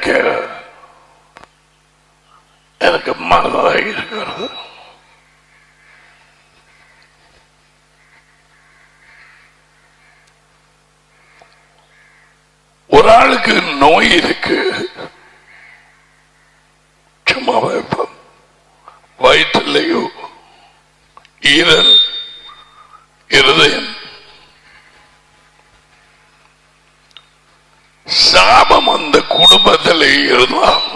நினைக்க எனக்கு மனதாக இருக்கிறது. ஒரு ஆளுக்கு நோய் இருக்கு, சும்மா வயிற்றிலேயோ ஈரல் இருதயம், சாபம் அந்த குடும்பத்தில் இருந்தால்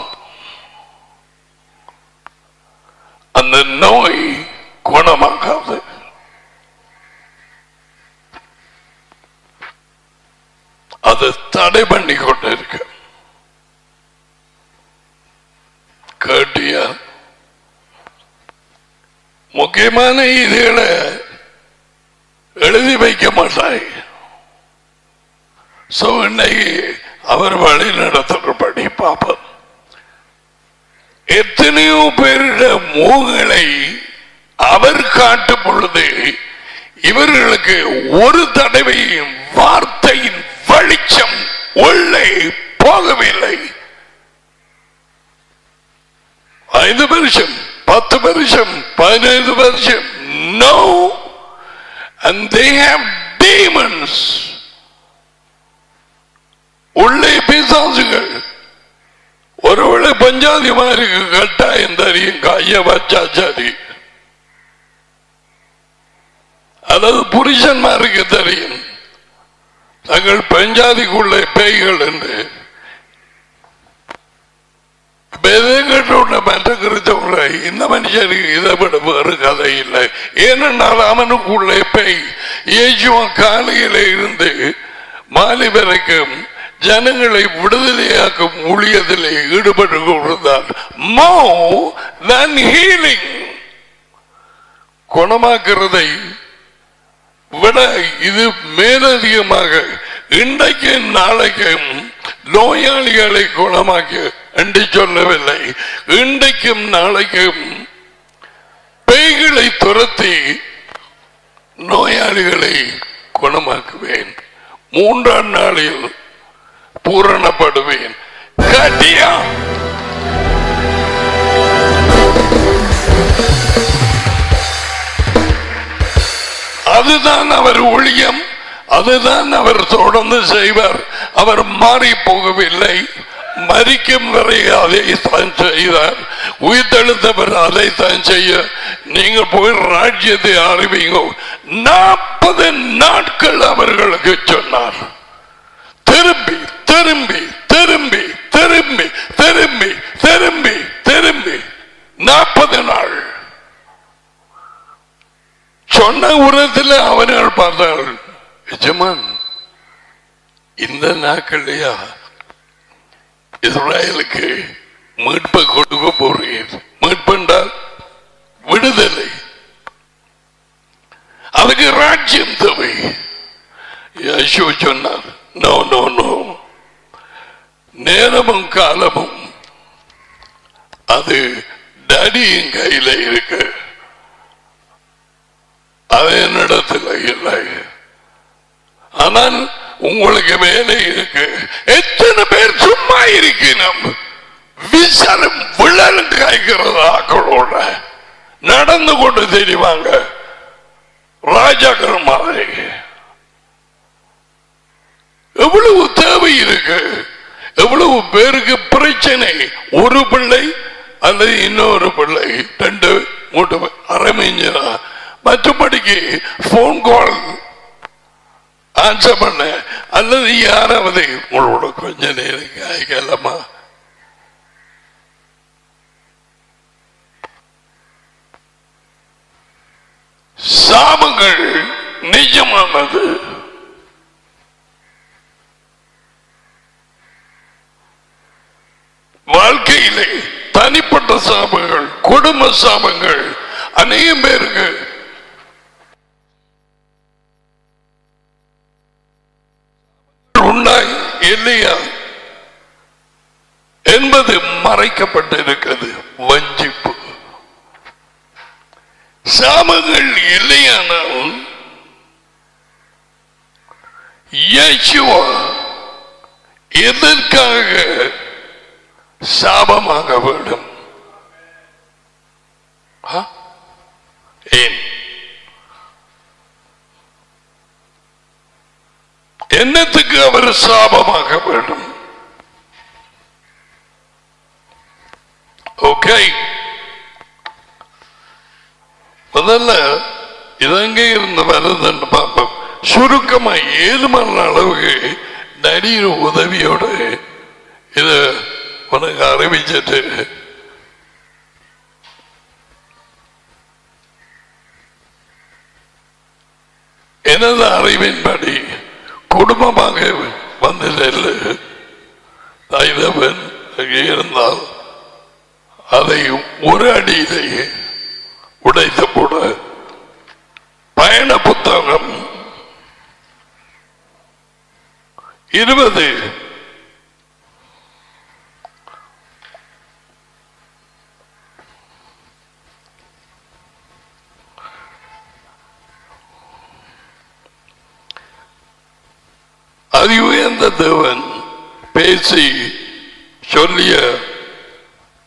அந்த நோய் குணமாகாது. அது தடை பண்ணி கொண்டு இருக்கு. கேட்டியா? முக்கியமான இதுகளை எழுதி வைக்க மாட்டாய். இன்னைக்கு அவர் வழி நடத்துறபடி பாப்போம். எத்தனையோ பேருடைய முகங்களை அவர் காட்டும் பொழுது இவர்களுக்கு ஒரு தடவையும் வார்த்தையின் வெளிச்சம் உள்ளே போகவில்லை. 5 வருஷம், 10 வருஷம், 15 வருஷம், no, and they have demons. உள்ளே பிசாசுகள். ஒருவேளை பஞ்சாதி மாதிரி கட்டாயம் தெரியும், கைய வச்சா சரி. அதாவது புருஷன்மாருக்கு தெரியும் தங்கள் பஞ்சாதிக்குள்ளே பேய்கள் என்று. மற்ற கிறிஸ்தவங்கள இந்த மனுஷனுக்கு இதை விட வேறு கதை இல்லை. ஏனென்றால் அவனுக்குள்ளே பேய். இயேசுவன் காலையில இருந்து மாலை வரைக்கும் ஜனங்களை விடுதலையாக்கும் ஊழியத்திலே ஈடுபட்டு கொண்டிருந்தார். more than healing, குணமாக்குறதை விட இது மேலதிகமாக இன்றைக்கும் நாளைக்கும் நோயாளிகளை குணமாக்க என்று சொல்லவில்லை. இன்றைக்கும் நாளைக்கும் பேய்களை துரத்தி நோயாளிகளை குணமாக்குவேன். 3ஆம் நாளில் பூரணப்படுவேன். கட்டியா? அதுதான் அவர் ஊழியம், அதுதான் அவர் தொடர்ந்து செய்வார். அவர் மாறி போகவில்லை. மரிக்கும் வரை அதைத்தான் செய்தார். உயிர்த்தெழுந்தவர் அதைத்தான் செய்ய. நீங்க போய் ராஜ்யத்தை அறிவிங்க. 40 நாட்கள் அவர்களுக்கு சொன்னார். திரும்பி திரும்பி திரும்பி திரும்பி திரும்பி திரும்பி திரும்பி 40 நாள் சொன்ன உரத்தில் அவர்கள் பார்த்தார்கள். எஜமான், இந்த நாட்கள்லையா இஸ்ரேலுக்கு மீட்பை கொடுக்க போறீர்? மீட்பென்றால் விடுதலை, அதுக்கு ராஜ்யம் தேவை. யேசு சொன்னார், நோ நோ நோ, நேரமும் காலமும் அது டேடியின் கையில இருக்கு, அது என்னிடத்தில் இல்லை. ஆனால் உங்களுக்கு வேலை இருக்கு. எத்தனை பேர் சும்மா இருக்கணும்? விசலும் விழலும் காய்க்கிறது ஆக்களோட நடந்து கொண்டு தெரிவாங்க ராஜாக்கள் மாதிரி. எவ்வளவு தேவை இருக்கு, எவ்வளவு பேருக்கு பிரச்சனை. ஒரு பிள்ளை அல்லது இன்னொரு பிள்ளை 2-3 அரைமைஞ்சனா, மற்றபடிக்கு போன் கால் ஆன்சர் பண்ண அல்லது யாராவது உங்களோட கொஞ்ச நேரம் காய்க்கலாமா? சாபங்கள் நிஜமானது. வாழ்க்கையிலே தனிப்பட்ட சாபங்கள், குடும்ப சாபங்கள் அநேகம் பேருக்கு உண்டாய் இல்லையா என்பது மறைக்கப்பட்டிருக்கிறது. வஞ்சிப்பு சாபங்கள் இல்லையானால் இயேசுவா எதற்காக சாபமாக வேண்டும். ஏன்? என்னத்துக்கு அவர் சாபமாக வேண்டும்? ஓகே, முதல்ல இதங்கே இருந்து வருதுன்னு பார்ப்போம். சுருக்கமா 7 மணி அளவுக்கு நடிகர் உதவியோடு இது உனக்கு அறிவிச்சிட்டு எனது அறிவின்படி குடும்பமாக வந்ததில்லை இருந்தால் அதை ஒரு அடியிலேயே உடைத்து போட பயண புத்தகம் 20 அதி உயர்ந்த தேவன் பேசி சொல்லிய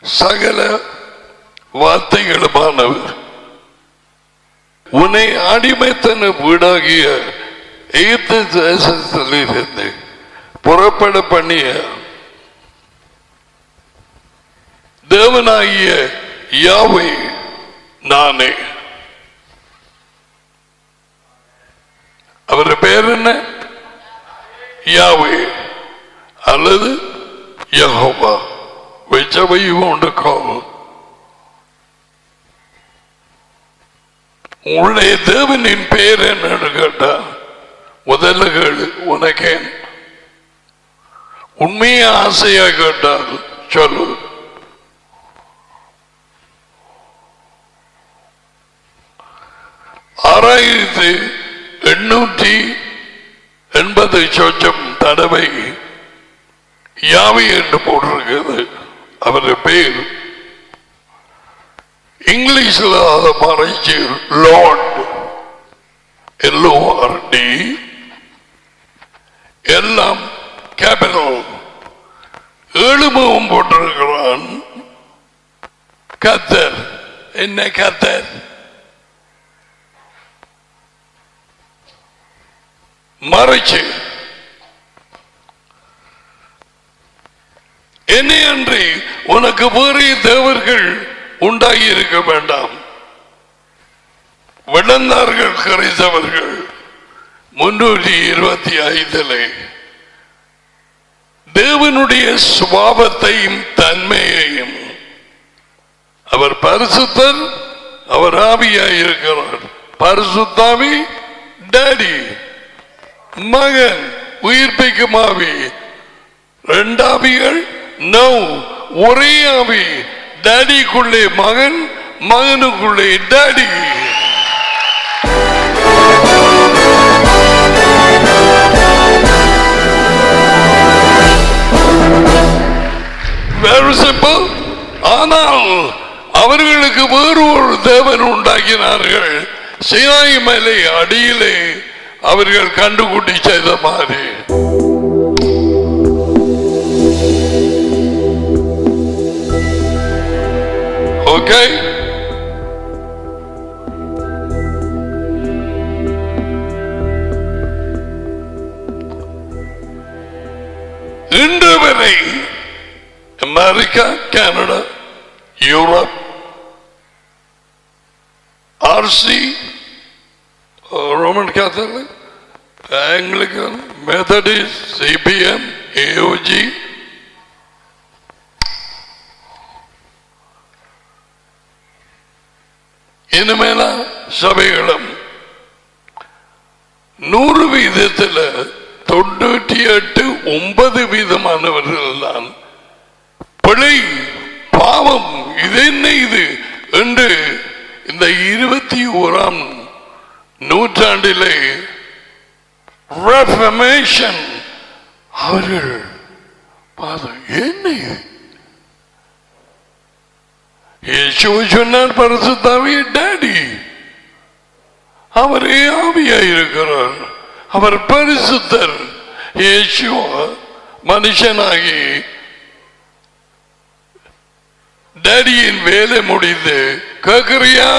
சகல வார்த்தைகளுமானவர் உன்னை அடிமைத்தன வீடாகிய எகிப்து தேசத்திலிருந்து புறப்பட பண்ணிய தேவனாகிய யாவே நானே. அவர் பேர் என்ன? யாவே அல்லது Jehovah, whichever you want to call. உன்னுடைய தேவனின் பேர் என்னன்னு கேட்டா முதல்ல கேளு, உனக்கே உண்மையை ஆசையா கேட்டால் சொல்லு. ஆறாயிரத்து 880 சொச்சம் தடவை யாவை என்று போட்டிருக்கிறது அவருடைய பேர். இங்கிலீஷ்ல அதை மறைச்சு லார்ட், LORD, எல்லாம் கேபிட்டல். 7 முகம் போட்டிருக்கிறான். கர்த்தர் என்ன? கர்த்தர் மறைச்சு என்னை அன்றி உனக்கு வேறு தேவர்கள் உண்டாகி இருக்க வேண்டாம். விளந்தார்கள் கரைத்தவர்கள் 325 தேவனுடைய சுபாவத்தையும் தன்மையையும், அவர் பரிசுத்தர், அவர் ஆவியாயிருக்கிறார். பரிசுத்தாவி டாடி, மகன் உயிர்ப்பிக்கும் ஆவி. 2 ஆவிகள் நோ, ஒரே ஆவி. டாடிக்குள்ளே மகன், மகனுக்குள்ளே டாடி. Very simple. ஆனால் அவர்களுக்கு வேறு ஒரு தேவன் உண்டாக்கினார்கள். சீனாய் மலை அடியிலே அவர்கள் கண்டுகுட்டி செய்த மாதிரி. ஓகே, இன்று வரை America, Canada, Europe, RC, Roman Catholic, Anglican, Methodist, CPM, AOG, இனிமேல சபைகளும் 100% 98-9% தான் பிழை, பாவம், இது என்ன இது என்று இந்த 21ஆம் நூற்றாண்டிலே ரெஃபர்மேஷன் அவர்கள் என்ன இயேசுவை சொன்னார் பரிசுத்தாவி டாடி, அவரே ஆவியாயிருக்கிறார், அவர் பரிசுத்தர். இயேசு மனுஷனாகி டேடியின் வேலை முடிந்து கேட்கிறியா?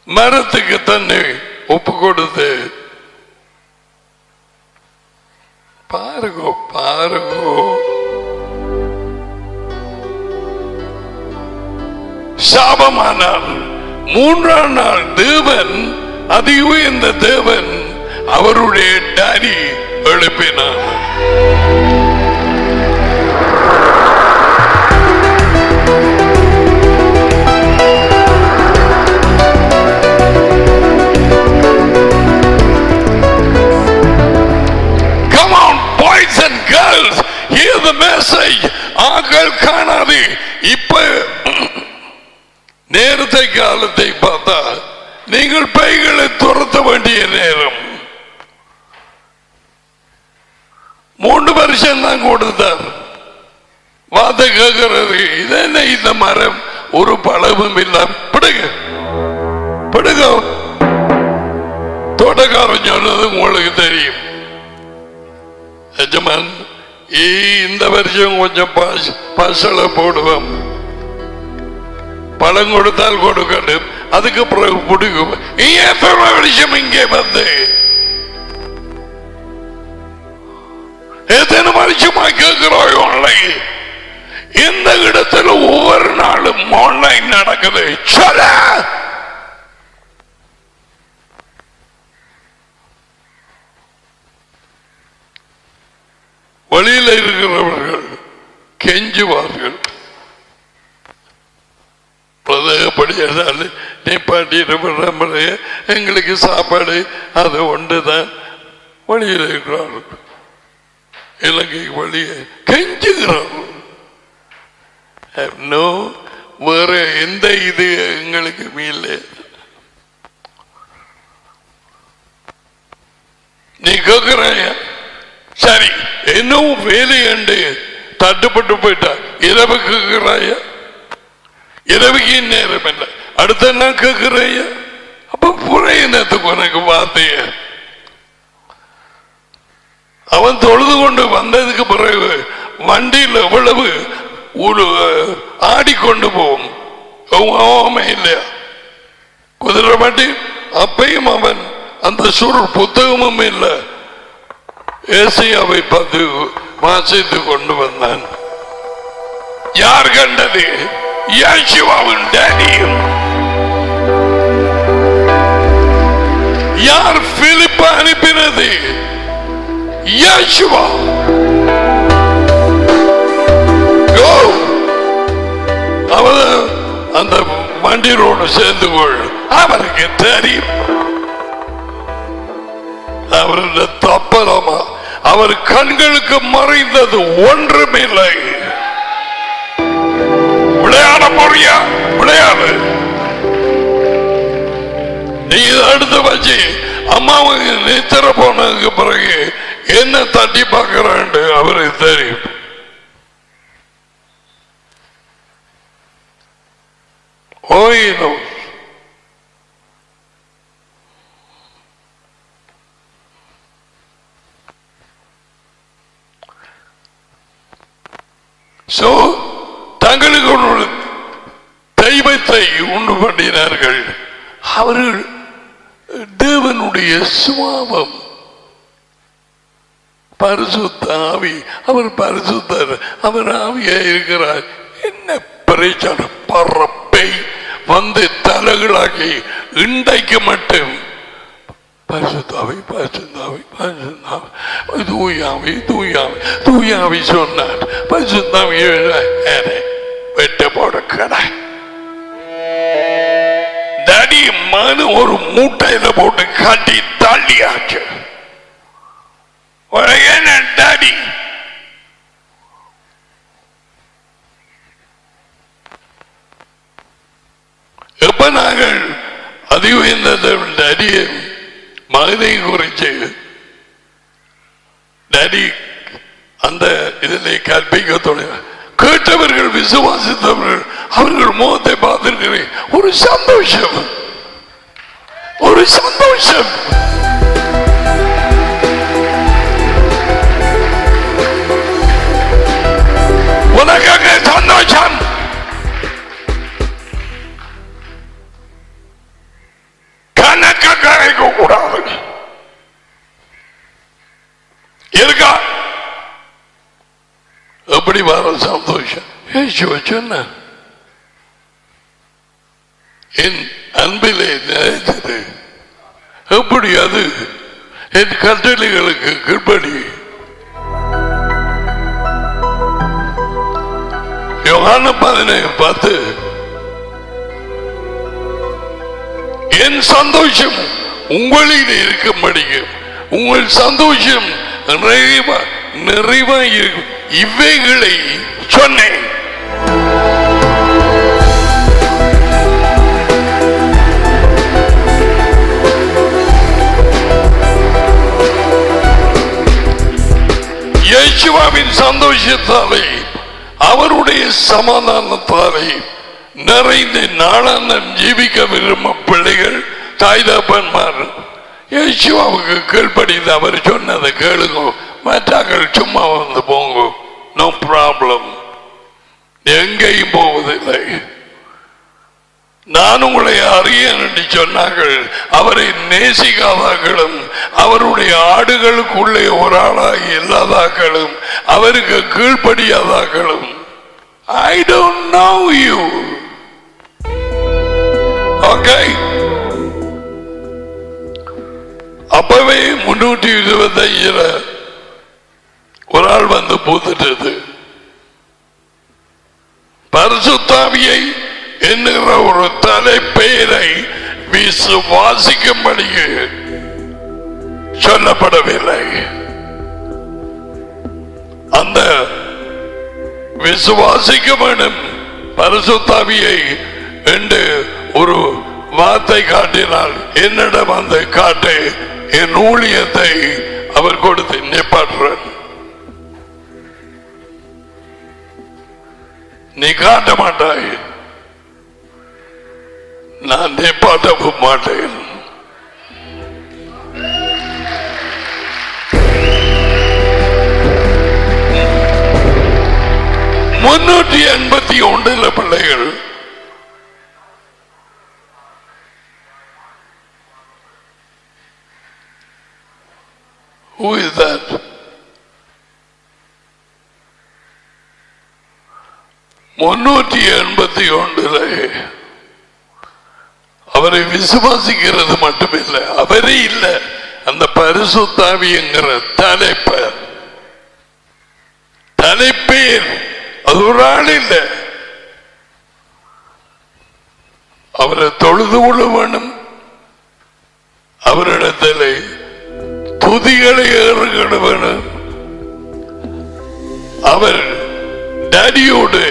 மரத்துக்கு தன்னை ஒப்பு கொடுத்து பாருங்கோ பாருங்கோ. சாபமானார். மூன்றாம் நாள் தேவன், அதி உயர்ந்த தேவன் அவருடைய டாடி எழுப்பினார். Come on boys and girls, hear the message. ஆக்கள் காணாது. இப்ப நேரத்தை காலத்தை பார்த்தா நீங்கள் பைகளை துரத்த வேண்டிய நேரம். 3 வருஷம் தான் கொடுத்தார். வார்த்தை கேட்கிறது, இதென்ன இந்த மரம் ஒரு பழமும் இல்ல, பிடுங்க பிடுங்க. தோட்டக்காரன் சொன்னது உங்களுக்கு தெரியும். எஜமான் இந்த வருஷம் கொஞ்சம் பசல போடுவோம், பழம் கொடுத்தால் கொடுக்கணும், அதுக்கு பிறகு பிடிக்கும். எத்தனை வருஷம் இங்கே வந்து எத்தனை வருஷமா கேட்கிறோம் ஆன்லைன்? இந்த இடத்துல ஒவ்வொரு நாளும் ஆன்லைன் நடக்குது. சொல்ல வழியில் இருக்கிறவர்கள் கெஞ்சுவார்கள், எங்களுக்கு சாப்பாடு அது ஒன்றுதான். வழியில் இருக்கிறார்கள், இலங்கை வழியை கெஞ்சுகிறார்கள். வேற எந்த இது எங்களுக்கு இல்லை. நீ கேட்கிற சரி, இன்னும் வேலை என்று தட்டுப்பட்டு போயிட்டா இரவு கேட்கிறாய, இரவுக்கு நேரம் இல்லை, அடுத்த நாள் கேட்கிறாய. அப்ப புறையினத்துக்கு உனக்கு வார்த்தைய அவன் தொழுது கொண்டு வந்ததுக்கு பிறகு வண்டியில் எவ்வளவு ஆடிக்கொண்டு போவோம் இல்லையா? குதிரை வண்டி அப்பையும் அவன் அந்த சுருள் புத்தகமும் இல்லை, ஏசியாவை பார்த்து வாசித்து கொண்டு வந்தான். யார் கண்டது? யேசுவின் டாடியும். யார் பிலிப் அனுப்பினது? யேசுவா. அவர் அந்த வண்டியோடு சேர்ந்து கொள், அவருக்கு தெரியும். அவருடைய தப்பலாமா அவர் கண்களுக்கு மறைந்தது ஒன்றுமில்லை. விளையாட போறியா? விளையாடு. நீ அடுத்து வச்சு அம்மாவுக்கு நித்திர போனதுக்கு பிறகு என்ன தட்டி பார்க்கிறான் அவருக்கு தெரியும். ஓயினோ தங்களுக்கு ஒரு தெய்வத்தை உண்டு பண்ணினார்கள். அவர்கள் தேவனுடைய சுபாவம் பரிசுத்த ஆவி. அவர் பரிசுத்தர், அவர் ஆவியா இருக்கிறார். என்ன பிரச்சனை? பரப்பை வந்து தலைகளாக்கி இன்றைக்கு மட்டும் பரிசுத்தாவி பரிசுத்தாவி பரிசுத்தாவி தூயாவி தூயாவி தூயாவி சொன்னார். பரிசுத்தாவி வெட்ட போட கடை தடி மனு ஒரு மூட்டையில போட்டு காட்டி தள்ளியாச்சு. என்ன டாடி எப்ப நாங்கள் அதிகம் டாடிய மகனை குறிச்சு டாடி அந்த இதிலே கற்பிக்க தொடங்க கேட்டவர்கள் விசுவாசித்தவர்கள் அவர்கள் முகத்தை பார்த்திருக்கிறேன். ஒரு சந்தோஷம், ஒரு சந்தோஷம். உனக்கு அப்படி வர சந்தோஷம் இயேசுவை சொன்ன என் அன்பிலே நினைத்தது எப்படி அது என் கட்டளைகளுக்கு கீழ்ப்படி. யோவான் 10:10 என் சந்தோஷம் உங்களில் இருக்கும்படி உங்கள் சந்தோஷம் நிறைவாக இருக்கும் இவைகளை சொன்னேன். இயேசுவின் சந்தோஷத்தாலே அவருடைய சமாதானத்தாலே நிறைந்த நாளாந்தம் ஜீவிக்க விரும்பும் பிள்ளைகள் தாய் தகப்பன்மார் இயேசுவுக்கு கீழ்ப்படிந்து அவர் சொன்னதை கேளுங்க. மற்றாக்கள் சும்மா வந்து போங்க, நோ ப்ராப்ளம், எங்கேயும் போவதில்லை. நான் உங்களை அறியேன் என்று சொன்னார்கள். அவரை நேசிக்காதாக்களும் அவருடைய ஆடுகளுக்குள்ளே ஒரு ஆளாகி இல்லாதாக்களும் அவருக்கு கீழ்ப்படியாதாக்களும் I don't know you. Okay. அப்பவே 325 ஒரு ஆள் வந்து பூத்துட்டது. பரிசுத்தாவியை என்கிற ஒரு தலைப்பெயரை விசுவாசிக்கும்படி சொல்லப்படவில்லை. அந்த விசுவாசிக்க வேண்டும் பரிசுத்தாவியை என்று ஒரு வார்த்தை காட்டினால் என்னிடம் அந்த காட்டை என் ஊழியத்தை அவர் கொடுத்து நிப்பாட்டுறேன். நீ காட்ட மாட்டாய், நான் நிப்பாட்டவும் மாட்டேன். முன்னூற்றி 81 பிள்ளைகள் Who is that? முன்னூற்றி 81 அவரை விசுவாசிக்கிறது மட்டுமில்லை, அவரே இல்லை, அந்த பரிசுத்தாவி என்கிற தலைப்பேர் அது ஒரு ஆள் இல்லை. அவரை தொழுது கொள்ள வேண்டும், அவரிடத்தில் துதிகளை ஏறுகிட வேண்டும். அவர் டாடியோடு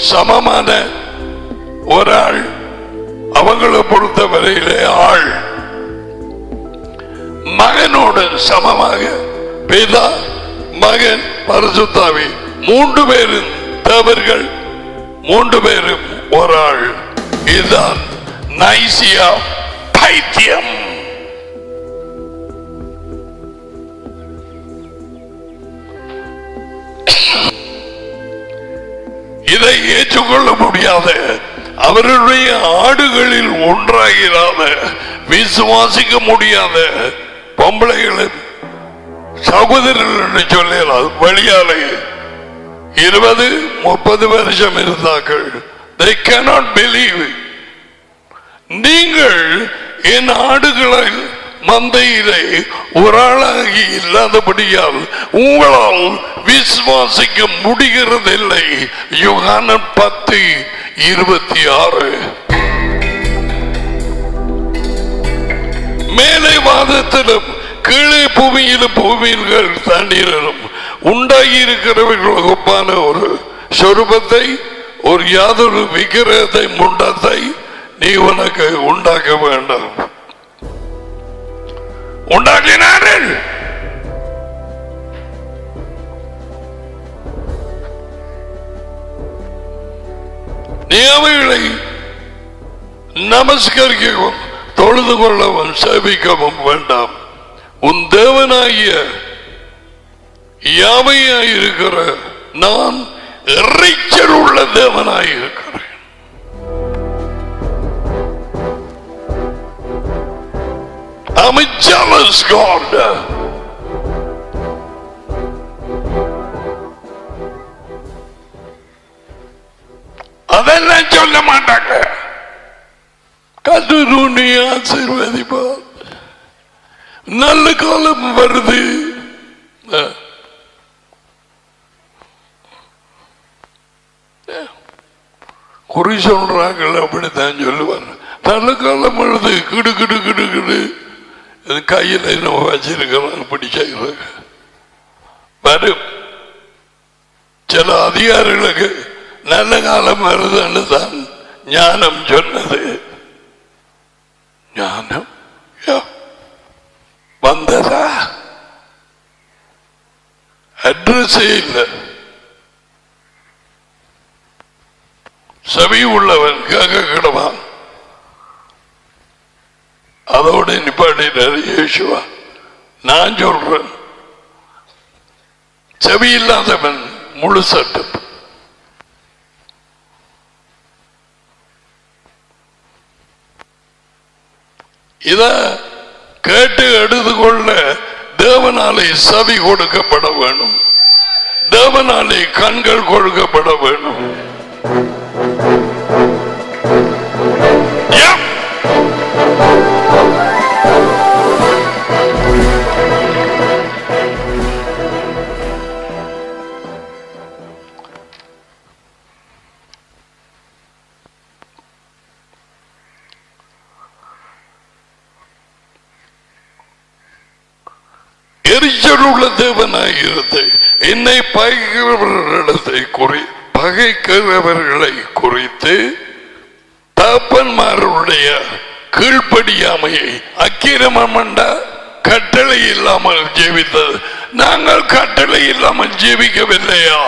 சமமான ஒரு ஆள், அவங்களை பொறுத்தவரையிலே ஆள். மகனோடு சமமாக பிதா மகன் பரிசுத்தாவி 3 பேரும் தேவர்கள், 3 பேரும் ஒரு ஆள். இதுதான் நைசியா பைத்தியம். இதை ஏற்றுக்கொள்ள முடியாத, அவருடைய ஆடுகளில் ஒன்றாகிறாத, விசுவாசிக்க முடியாத பொம்பளைகளும் சகோதரர்கள் என்று சொல்லலாம். வெளியாலே 20-30 வருஷம் இருந்தார்கள். They cannot believe. நீங்கள் என் ஆடுகளை மந்தையிலே ஒரு ஆளாகி இல்லாதபடியால் உங்களால் விசுவாசிக்க முடிகிறதில்லை. யோவான் 10:26. மேலே வாதத்திலும் கீழே பூமியிலும் பூமியில்கள் தண்ணீரிலும் உண்டாகி இருக்கிறவர்கள் ஒப்பான ஒரு சொரூபத்தை, ஒரு யாதொரு விக்கிரகத்தை, முண்டத்தை நீ உனக்கு உண்டாக்க வேண்டாம். உண்டாக்கினார்கள். நீ அவைகளை நமஸ்கரிக்கவும் தொழுது கொள்ளவும் சேவிக்கவும் வேண்டாம். உன் தேவனாகிய யாவையாயிருக்கிற நான் இறைச்சல் உள்ள தேவனாயிருக்கிறேன். I'm a jealous God. அதெல்லாம் சொல்ல மாட்டாங்க. கர்த்தர் உன்னை ஆசீர்வதிப்பார். நல்ல காலம் வருது. குறி சொல்றாங்க அப்படித்தான் சொல்லுவார். நல்ல காலம் வருது. கிடு கிடு கிடு கிடு கையில் என்ன வச்சிருக்கிறாங்க பிடிச்சாங்க. வரும் சில அதிகாரிகளுக்கு நல்ல காலம் வருதுன்னு தான் ஞானம் சொன்னது. ஞானம் வந்ததா? அட்ரஸே இல்லை. செவி உள்ளவன் கேட்க கிடவான். அதோட நிப்பாட்டினார் இயேசுவா. நான் சொல்றேன், செவி இல்லாதவன் முழு சட்டம். இத கேட்டு எடுத்துக்கொள்ள தேவனாலே செவி கொடுக்கப்பட வேணும். தேவனாலே கண்கள் கொடுக்கப்பட வேணும். எரிச்சல் உள்ள தேவனாயிருந்து என்னை பகைக்கிறவர்களை குறித்து தகப்பன்மாருடைய கீழ்ப்படியாமையை அக்கிரமண்டா கட்டளை இல்லாமல் ஜீவித்தது. நாங்கள் கட்டளை இல்லாமல் ஜீவிக்கவில்லையா?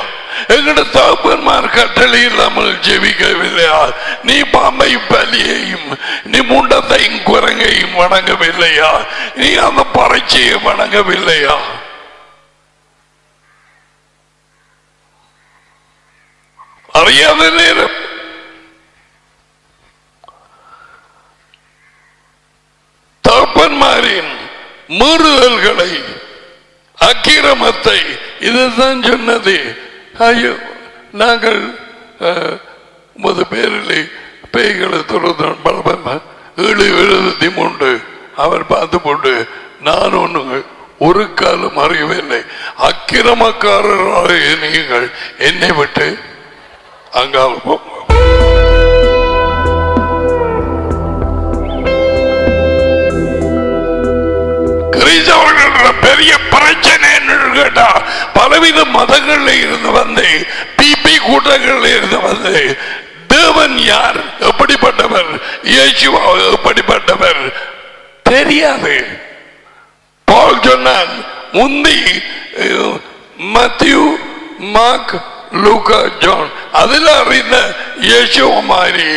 எங்கட தகப்பன்மார் கட்டளை இல்லாமல் ஜீவிக்கவில்லையா? நீ பாம்பை பலியையும் நீ முண்டத்தையும் குரங்கையும் வணங்கவில்லையா? நீ அந்த பறைச்சியை வணங்கவில்லையா? அறியாத நேரம் தகப்பன்மாரின் மீறுதல்களை அக்கிரமத்தை இதுதான் சொன்னது. ஐயோ, நாங்கள் 9 பேரிலே பேய்களை துறந்தான் 773 அவர் பார்த்து போட்டு நான் ஒன்று ஒரு காலம் அறியவில்லை. அக்கிரமக்காரராக நீங்கள் என்னை விட்டு அங்கால போங்க. பெரிய பிரச்சனை கேட்டா பலவித மதங்கள்ல இருந்து வந்து பிபி கூட்டங்கள்ல இருந்து வந்து தேவன் யார், எப்படிப்பட்டவர், இயேசுவா எப்படிப்பட்டவர் தெரியாது. பவுல் சொன்னான், முந்தி மத்தியூ, மார்க், லூக்கா, ஜான் அதில் அறிந்த இயேசுவ மாதிரி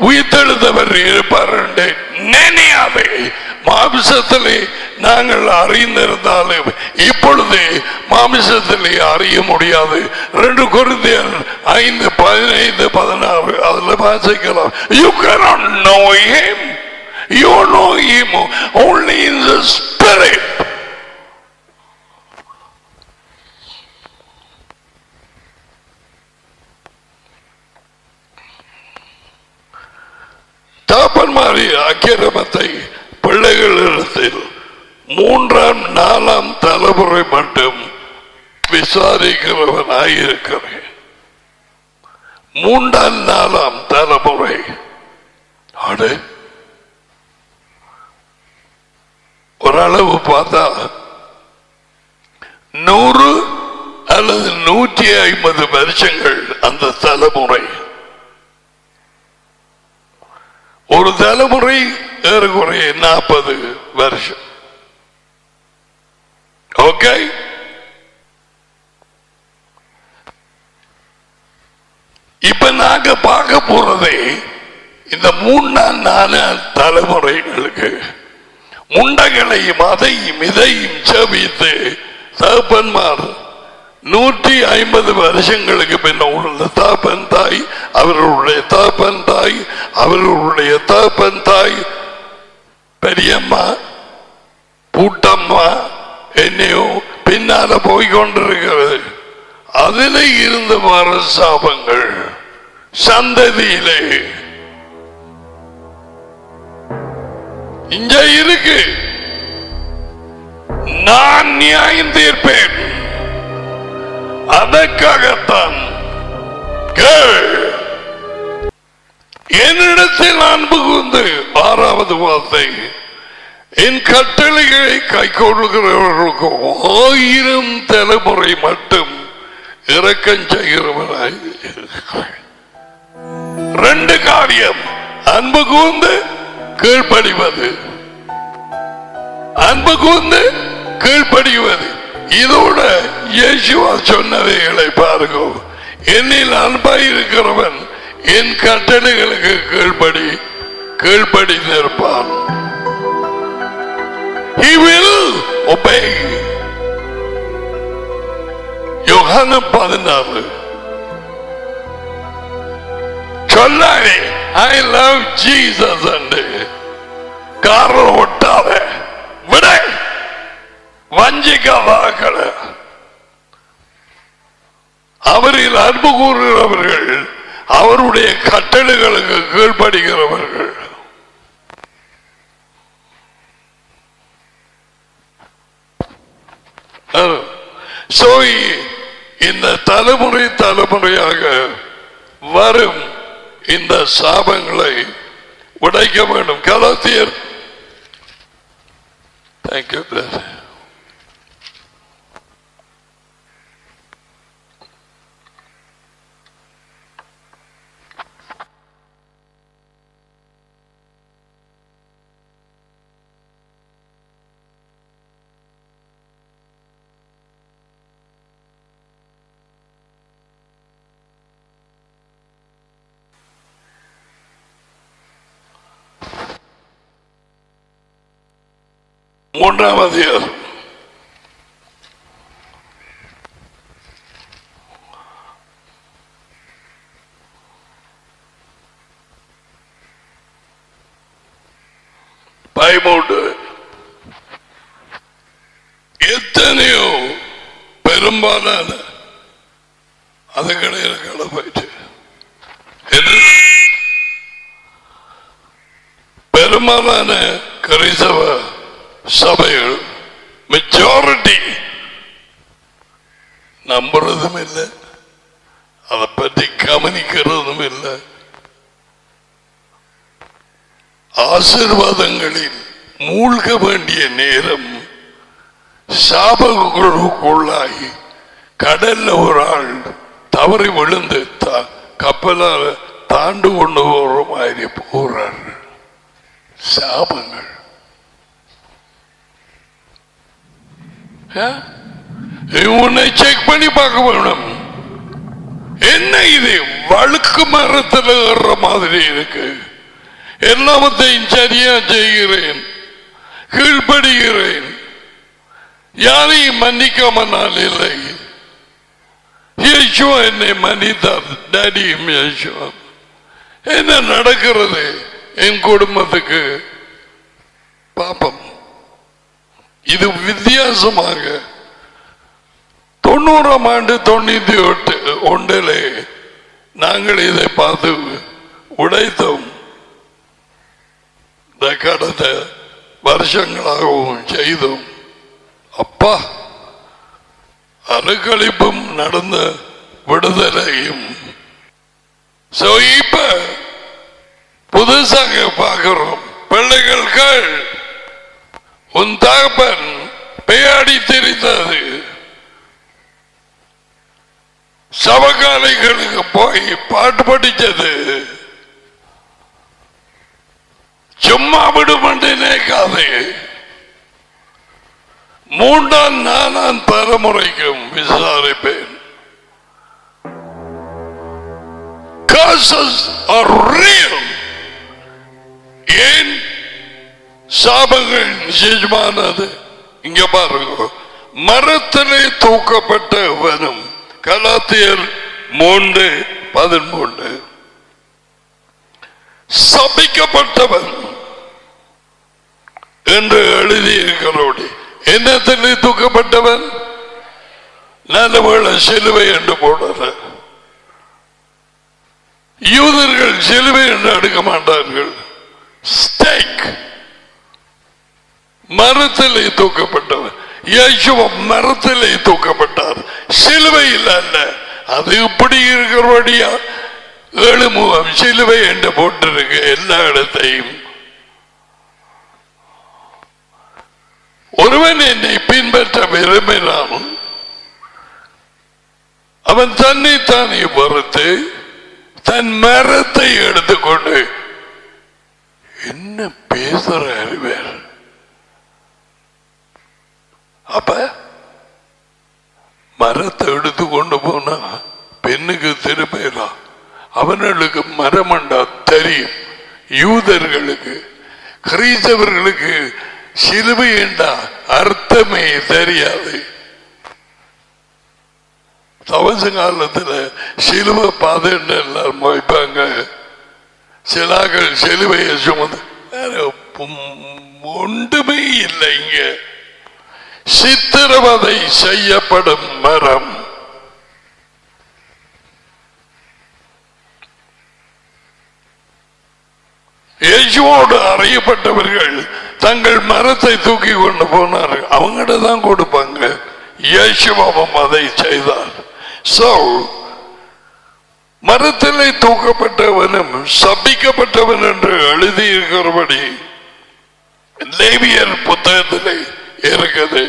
உயிர்த்தெழுந்தவர் இருப்பார் என்று நினையாது. மாமிசத்திலே நாங்கள் அறிந்திருந்தாலும் இப்பொழுது மாமிசத்திலே அறிய முடியாது. 2 கொரிந்தியர் 5:15-16 அதுல வாசிக்கலாம். You cannot know him. You know him only in the spirit. தாப்பன்மாரி அக்கிரமத்தை பிள்ளைகளிடத்தில் 3ஆம் 4ஆம் தலைமுறை மட்டும் விசாரிக்கிறவனாயிருக்கிறேன். 3ஆம் 4ஆம் தலைமுறை ஓரளவு பார்த்தா 100 அல்லது 150 வருஷங்கள் அந்த தலைமுறை. ஒரு தலைமுறை ஏறக்குறைய 40 வருஷம். ஓகே, இப்ப நாங்க பார்க்க போறதே இந்த 3ஆம் 4ஆம் தலைமுறைகளுக்கு முண்டங்களையும் அதையும் இதையும் செபித்து தகப்பன்மார் 150 வருஷங்களுக்கு பின்ன உள்ள தாப்பன் தாய், அவர்களுடைய தாப்பன் தாய், அவர்களுடைய தாப்பன் தாய், பெரியம்மா, பூட்டம்மா என்னையோ பின்னால போய்கொண்டிருக்கிறது. அதில் இருந்து வர சாபங்கள் சந்ததியிலே இங்க இருக்கு. நான் நியாயம் தீர்ப்பேன். அதற்காகத்தான் என்னிடத்தில் அன்பு கூர்ந்து, 6வது வார்த்தை, என் கட்டளைகளை கை கொள்ளுகிறவர்களுக்கு 1000 தலைமுறை மட்டும் இரக்கம் செய்கிறவனாய். 2 காரியம்: அன்பு கூர்ந்து கீழ்ப்படிவது, அன்பு கூர்ந்து கீழ்ப்படிவது. இதோட இயேசுவா சொன்னவைகளை பாருங்க. என்னில் அன்பாய் இருக்கிறவன் என் கட்டளைகளுக்கு கீழ்ப்படி நிற்பான். He will obey. யோகானம் 16 சொல்லாதே I love Jesus என்று காரணம் ஒட்டாத விட வஞ்சிக்காதாக்கள. அவரில் அன்பு கூறுகிறவர்கள் அவருடைய கட்டளைகளுக்கு கீழ்ப்படுகிறவர்கள். இந்த தலைமுறையாக வரும் இந்த சாபங்களை உடைக்க வேண்டும். கலாத்தியர் தேங்க்யூ. மூன்றாவது எத்தனையோ பெரும்பாலான அது கடையில் கடை போயிட்டு பெரும்பாலான கிறிஸ்தவ சபைகள் மெஜாரிட்டி நம்புறதும் இல்லை, அதை பற்றி கவனிக்கிறதும் இல்லை. ஆசீர்வாதங்களில் மூழ்க வேண்டிய நேரம் சாபங்களுக்குள்ளாகி கடல்ல ஒரு ஆள் தவறி விழுந்து கப்பலால தாண்டு கொண்டு போற மாதிரி போறார். சாபங்கள் உன்னை செக் பண்ணி பார்க்க வேணும். என்ன இது வழுக்கு மரத்தில் ஏறுற மாதிரி இருக்கு. எல்லாவற்றையும் சரியா செய்கிறேன், கீழ்படுகிறேன், யாரையும் மன்னிக்காம நான் இல்லை. இயேசுவா என்னை மன்னித்தார், டாடியும் இயேசுவா. என்ன நடக்கிறது என் குடும்பத்துக்கு? பாப்பம். இது வித்தியாசமாக 90ஆம் ஆண்டு 98 நாங்கள் இதை பார்த்து உடைத்தோம். கடந்த வருஷங்களாகவும் செய்தோம். அப்பா, அணுக்களிப்பும் நடந்த விடுதலையும் இப்ப புதுசாக பார்க்கிறோம். பிள்ளைகள் உன் தகப்பன் பெயாடி தெரிந்தது சபகாலைகளுக்கு போய் பாட்டு படிச்சது சும்மா விடுமண்டு நினைக்காதே. 3ஆம் 4ஆம் தலைமுறைக்கும் விசாரிப்பேன். Curses are real. ஏன் சாபங்கள் நிஜமானது? இங்க பாருங்க, மரத்திலே தூக்கப்பட்டவனும் கலாத்தியர் 3:13 சபிக்கப்பட்டவன் என்று எழுதியிருக்கிறோடு என்னத்திலே தூக்கப்பட்டவன்? நல்ல சிலுவை என்று போடுற யூதர்கள் சிலுவை என்று எடுக்க மாட்டார்கள். ஸ்டேக், மரத்திலே தூக்கப்பட்டவர். இயேசுவ மரத்திலே தூக்கப்பட்டார், சிலுவையில் அல்ல. அது இப்படி இருக்கிறபடியா 7 முகம் சிலுவை என்று போட்டிருக்கு எல்லா இடத்தையும். ஒருவன் என்னை பின்பற்ற விரும்பினான், அவன் தன்னைத்தானே பொறுத்து தன் மரத்தை எடுத்துக்கொண்டு. என்ன பேசுற அறிவர்? அப்ப மரத்தை எடுத்துக்கொண்டு போனா பெண்ணுக்கு திருப்பேரா? அவர்களுக்கு மரமண்டா தெரியும். யூதர்களுக்கு, கிறிஸ்தவர்களுக்கு சிலுவை என்றா அர்த்தமே தெரியாது. தவச காலத்துல சிலுவை பாதை எல்லாரும் வைப்பாங்க. சிலாக்கள் சிலுவையை சுமந்து ஒன்றுமே இல்லை. இங்க சித்திரவதை செய்யப்படும் மரம். இயேசுவோடு அறியப்பட்டவர்கள் தங்கள் மரத்தை தூக்கி கொண்டு போனார்கள். அவங்ககிட்ட தான் கொடுப்பாங்க. இயேசுவும் அதை செய்தார். சோ மரத்திலே தூக்கப்பட்டவனும் சபிக்கப்பட்டவன் என்று எழுதியிருக்கிறபடி லேவியர் புத்தகத்திலே இருக்குது.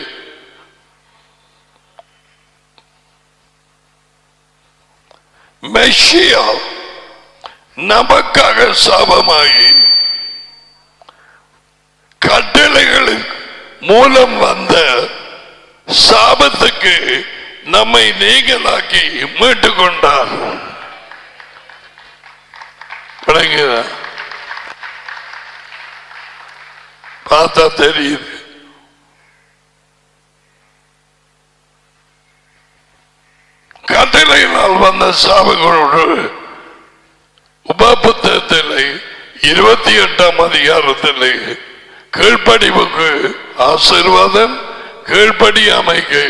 மெஷியா நமக்காக சாபமாகி கட்டளைகளின் மூலம் வந்த சாபத்துக்கு நம்மை நீங்களாக்கி மீட்டுக் கொண்டார். பார்த்தா தெரியுது. கட்டளையினால் வந்த சாபங்களோடு உபபுத்தகத்தில் 28ஆம் அதிகாரத்தில் கீழ்ப்படிவுக்கு ஆசீர்வாதம், கீழ்ப்படியாமைக்கு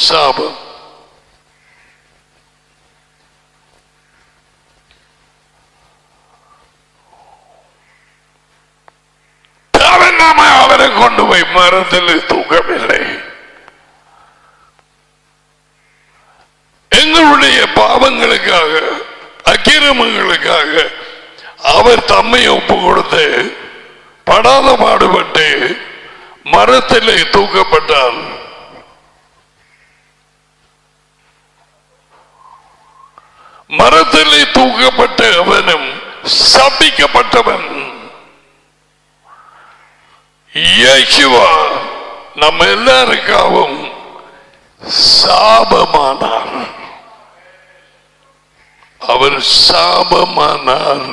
சாபம். தேவையில்லாம அவரை கொண்டு போய் மரத்தில் தூக்கவில்லை. எங்களுடைய பாவங்களுக்காக, அக்கிரமங்களுக்காக அவர் தம்மை ஒப்பு கொடுத்து படாத பாடுபட்டு மரத்திலே தூக்கப்பட்டார். மரத்திலே தூக்கப்பட்ட அவனும் சபிக்கப்பட்டவன். இயேசுவா நம்ம எல்லாருக்காகவும் சாபமானார். அவர் சாபமானார்.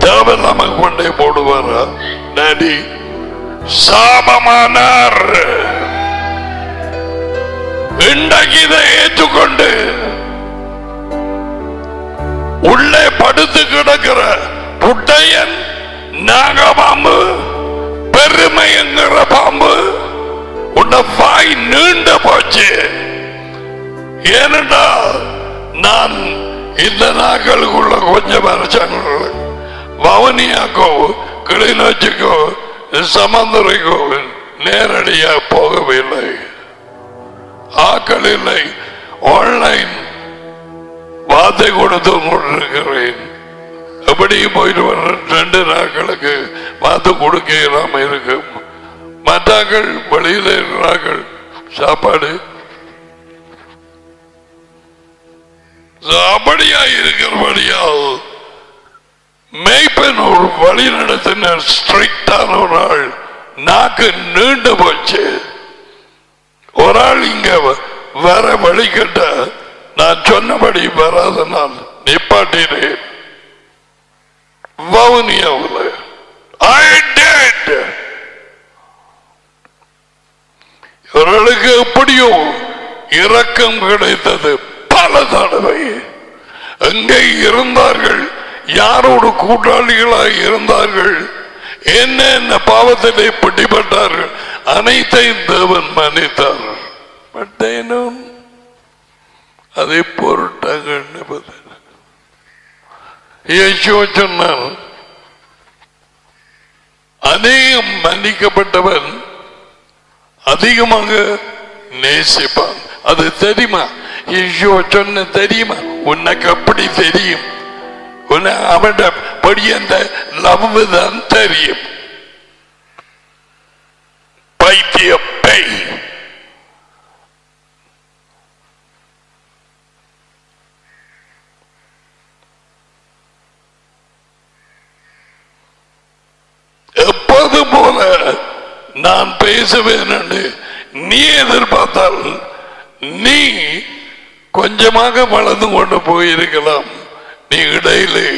தேவை நமக்கு கொண்டே போடுவாரா? டாடி சாபமானார். இன்றைக்கு இதை ஏற்றுக்கொண்டு உள்ளே படுத்து கிடக்கிற புட்டையன், நாகபாம்பு, பெருமைங்கிற பாம்பு உன்னை வாய் நீண்டு போச்சு. ஏனென்றா நான் இந்த நாட்களுக்குள்ள கொஞ்சம் அரசாங்க வவுனியாக்கோ, கிளிநொச்சிக்கோ, சமந்துரைக்கோ நேரடியா போகவில்லை. ஆக்கள் இல்லை. ஆன்லைன் வார்த்தை கொடுத்து கொண்டிருக்கிறேன். எப்படியும் போயிட்டு வர 2 நாட்களுக்கு வார்த்தை கொடுக்க இல்லாம இருக்கு. மற்றாக்கள் வெளியில இருக்கிறார்கள். சாப்பாடு அப்படியா இருக்கிறபடியா மேய்ப்பன் ஒரு வழி நடத்தினர். ஸ்ட்ரிக்டான ஒரு ஆள், நாக்கு நீண்டு போச்சு. ஒரு ஆள் இங்க வர வழி கேட்ட நான் சொன்னபடி வராத நான் நிப்பாட்டினேன். வவுனியாவில் இவர்களுக்கு எப்படியோ இரக்கம் கிடைத்தது. பல தடவை எங்கே இருந்தார்கள், யாரோடு கூட்டாளிகளாக இருந்தார்கள், என்ன பாவத்திலே பிடிபட்டார்கள், அனைத்தையும் தேவன் மன்னித்தார். அதை பொருட்டாங்க. இயேசுவ சொன்னார், அநேகம் மன்னிக்கப்பட்டவன் அதிகமாக நேசிப்பான். அது தெரியுமா? இயேசுவ சொன்ன தெரியுமா? உனக்கு அப்படி தெரியும். அவன் படி அந்த லவ் தான் தெரியும். பைத்திய பேய். எப்போது போல நான் பேசுவேன் என்று நீ எதிர்பார்த்தால் நீ கொஞ்சமாக வளர்ந்து கொண்டு போயிருக்கலாம். நீ இடையிலே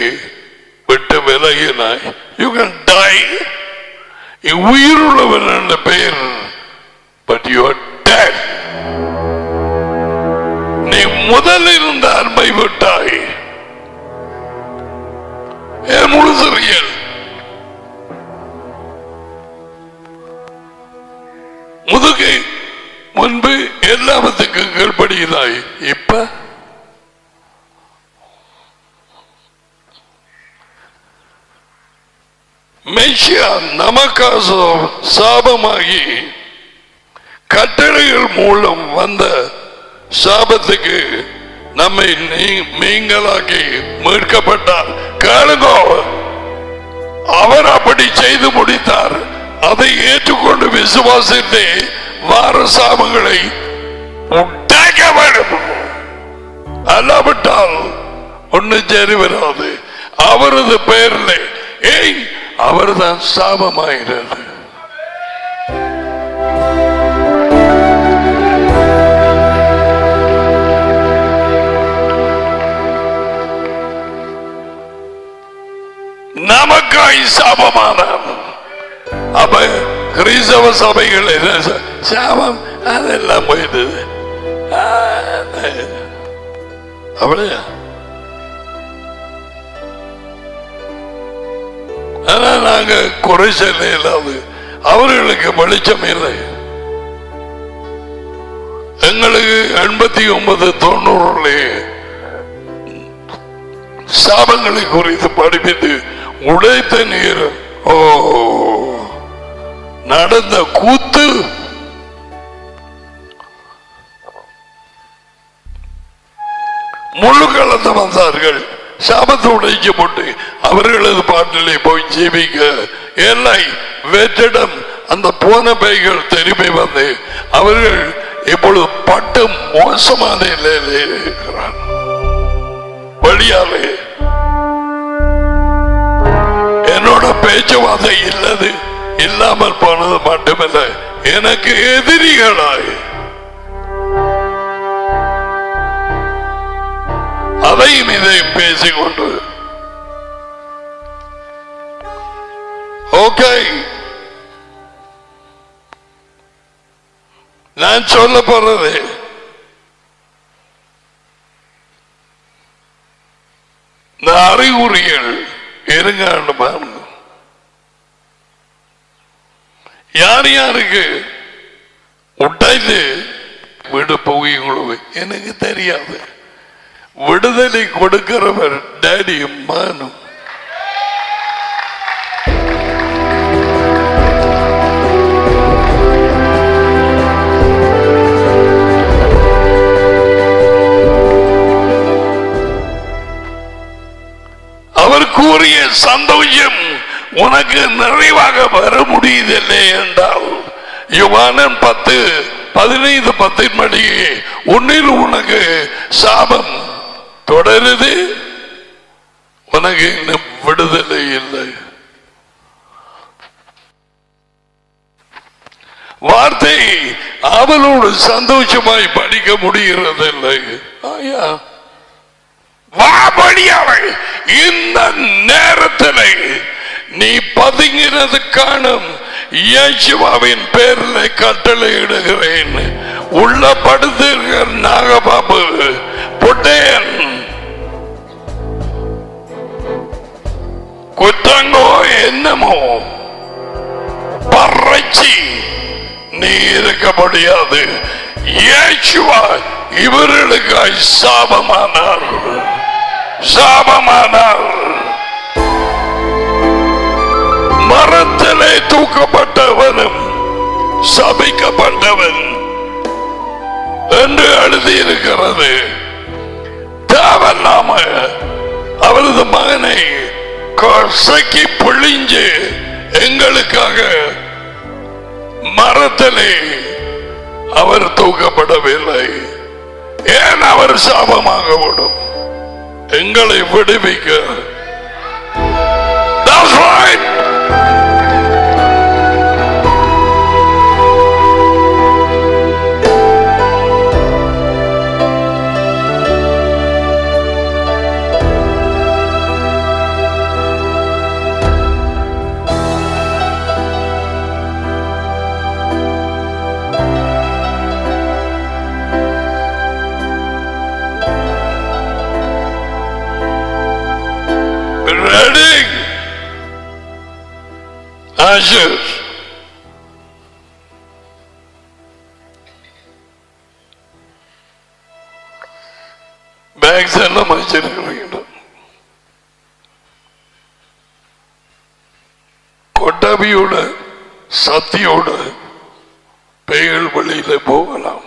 விட்டு விலகினாய். You can die. உயிருள்ளவன் என்ற பெயர், பட் யூ ஆர் டெட். நீ முதலில் இருந்த அன்பை விட்டாய். ஏன் முழுசறியல் முதுகை முன்பு எல்லாத்துக்கும் கீழ்படுகிறாய். இப்ப மெஷியா நமக்காக சாபமாகி கட்டளைகள் மூலம் வந்த சாபத்துக்கு நம்மை நீங்களாக்கி மீட்கப்பட்டார். கேளுங்கோ, அவர் அப்படி செய்து முடித்தார். அதை ஏற்றுக்கொண்டு விசுவாசித்து வார சாபங்களை உண்டாக்க வேண்டும். அல்லாவிட்டால் ஒண்ணு சரி வராது. அவரது பெயரில் அவர் தான் சாபமாகிறது. நமக்காய் சாபமானார். அப்ப கிறிஸ்தவ சபைகள் சாபம் அதெல்லாம் போயிட்டது. அப்படியா? ஆனா நாங்க குறை சொல்ல இல்லாது. அவர்களுக்கு வெளிச்சம் இல்லை. எங்களுக்கு 89, 90 சாபங்களை குறித்து படிப்பித்து உடைத்த நீர் நடந்த கூத்து. முழு கலந்து வந்தார்கள். சாபத்தை உடைக்கப்பட்டு அவர்களது பாட்டிலே போய் ஜீவிக்க எல்லை வெற்றிடம் அந்த போன பைகள் திரும்பி வந்து அவர்கள் இப்பொழுது பட்டு மோசமான நிலையிலே இருக்கிறார். வழியாலே என்னோட பேச்சுவார்த்தை இல்லது இல்லாமல் போனது மட்டுமல்ல, எனக்கு எதிரிகளாய் அதையும் இதையும் பேசிக்கொண்டு ஓகே. நான் சொல்ல போறது இந்த அறிகுறிகள் இருங்க பாருங்க. யார் யாருக்கு உட்டாய்ந்து விடு போவீங்களோ எனக்கு தெரியாது. விடுதலை கொடுக்கிறவர் டேடியும் மானும். அவர் கூறிய சந்தோஷம் உனக்கு நிறைவாக வர முடியதில்லை என்றால் யோவான் 10:15 உன்னில் உனக்கு சாபம் தொடருது, உனக்கு இன்னும் விடுதலை இல்லை. வார்த்தை அவளோடு சந்தோஷமாய் படிக்க முடிகிறதில்லை. இந்த நேரத்தில் நீ பதுங்கினது காணும். இயேசுவின் பேரில் கட்டளையிடுகிறேன். உள்ள படுத்திருக்கிற நாகபாபு புட்டையன் குற்றங்கோ என்னமோ பறைச்சி நீ இருக்க முடியாது. இயேசுவா இவர்களுக்காய் சாபமானார். மரத்திலே தூக்கப்பட்டவனும் சபிக்கப்பட்டவன் என்று எழுதியிருக்கிறது. தேவனாம அவரது மகனை கசக்கி பிழிஞ்சு எங்களுக்காக மரத்திலே அவர் தூக்கப்படவில்லை. ஏன் அவர் சாபமாக விடும்? எங்களை விடுவிக்க. That's right. Ashes. Bags எல்லாம் வச்சிருக்கிறீங்க. கொட்டாபியோட சத்தியோட பேய்கள் வழியில போகலாம்.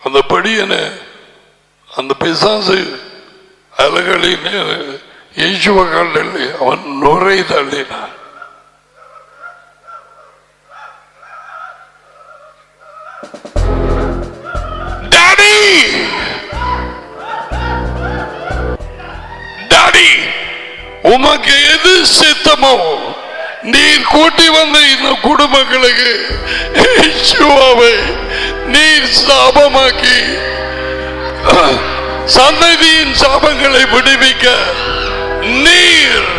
அந்த படியன அந்த பிசாசு அலகளில் இயேசுவ கல்லில் அவன் நுரை தள்ளினான். உமக்கு எது சித்தமோ நீர் கூட்டி வந்த இந்த குடும்பங்களுக்கு நீர் சாபமாக்கி சந்ததியின் சாபங்களை விடுவிக்க நீர்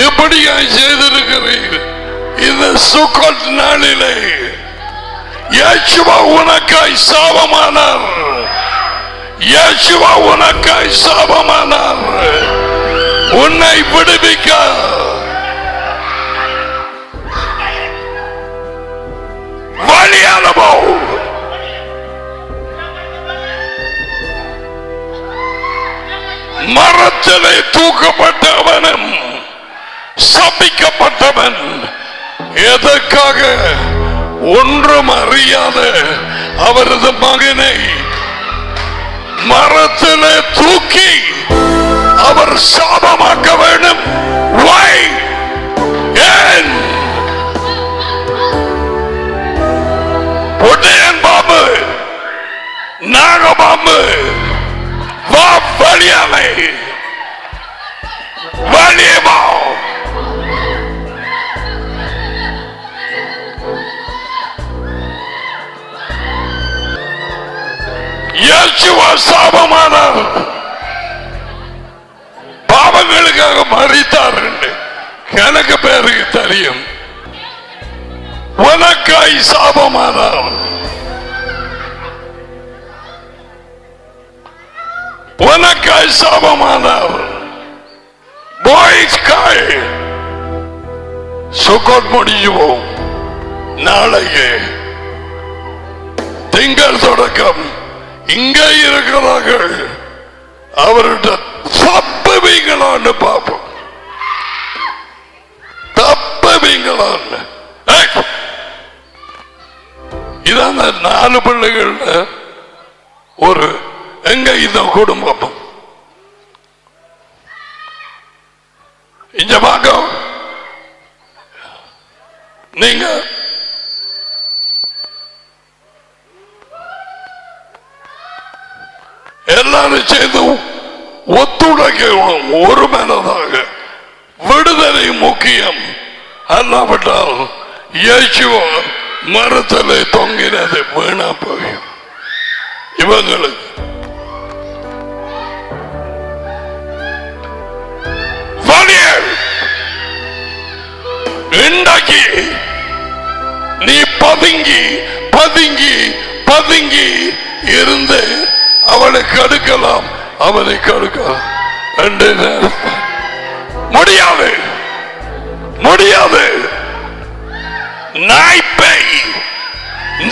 எப்படியாய் செய்திருக்கிறீர்கள். இந்த சுக்கோத் நாளிலே இயேசுவா உனக்காய் சாபமானார். இயேசுவா உனக்காய் சாபமானார். உன்னை விடுவிக்க வழியானவோ மரத்திலே தூக்கப்பட்டவனும் சபிக்கப்பட்டவன் எதற்காக ஒன்றும் அறியாத அவரது மகனை மரத்திலே தூக்கி அவர் சாபமாக்க வேண்டும். ஏன் பொட்டையன் பாம்பு நாகபாம்பு வா வழியாமை வழியமா இயேசுவா சாபமானார். பாவங்களுக்காக மறித்தார் என்று எனக்கு பேருக்கு தெரியும். உனக்காய் சாபமானார். உனக்காய் சாபமானார். பாய்ஸ்காய் சுக்கோத் முடியுவோம். நாளைக்கு திங்கள் தொடக்கம் இங்கே இருக்கிறார்கள். அவருடைய தப்புவீங்களான்னு பார்ப்போம். தப்புவீங்களான்னு இதான் 4 பிள்ளைகள் ஒரு எங்க இந்த குடும்பம் இந்த பாக்கம் நீங்க எல்லாரும் சேர்ந்து ஒத்துழைக்கணும். ஒரு மனதாக விடுதலை முக்கியம். அல்லாவிட்டால் இயேசுவா மரத்திலே தொங்கினது வீணா போயும். இவங்களுக்கு இன்றைக்கு நீ பதுங்கி பதுங்கி பதுங்கி இருந்து அவனை கடுக்கலாம். அவனை கடுக்கலாம் முடியாது, முடியாது. நாய்ப்பை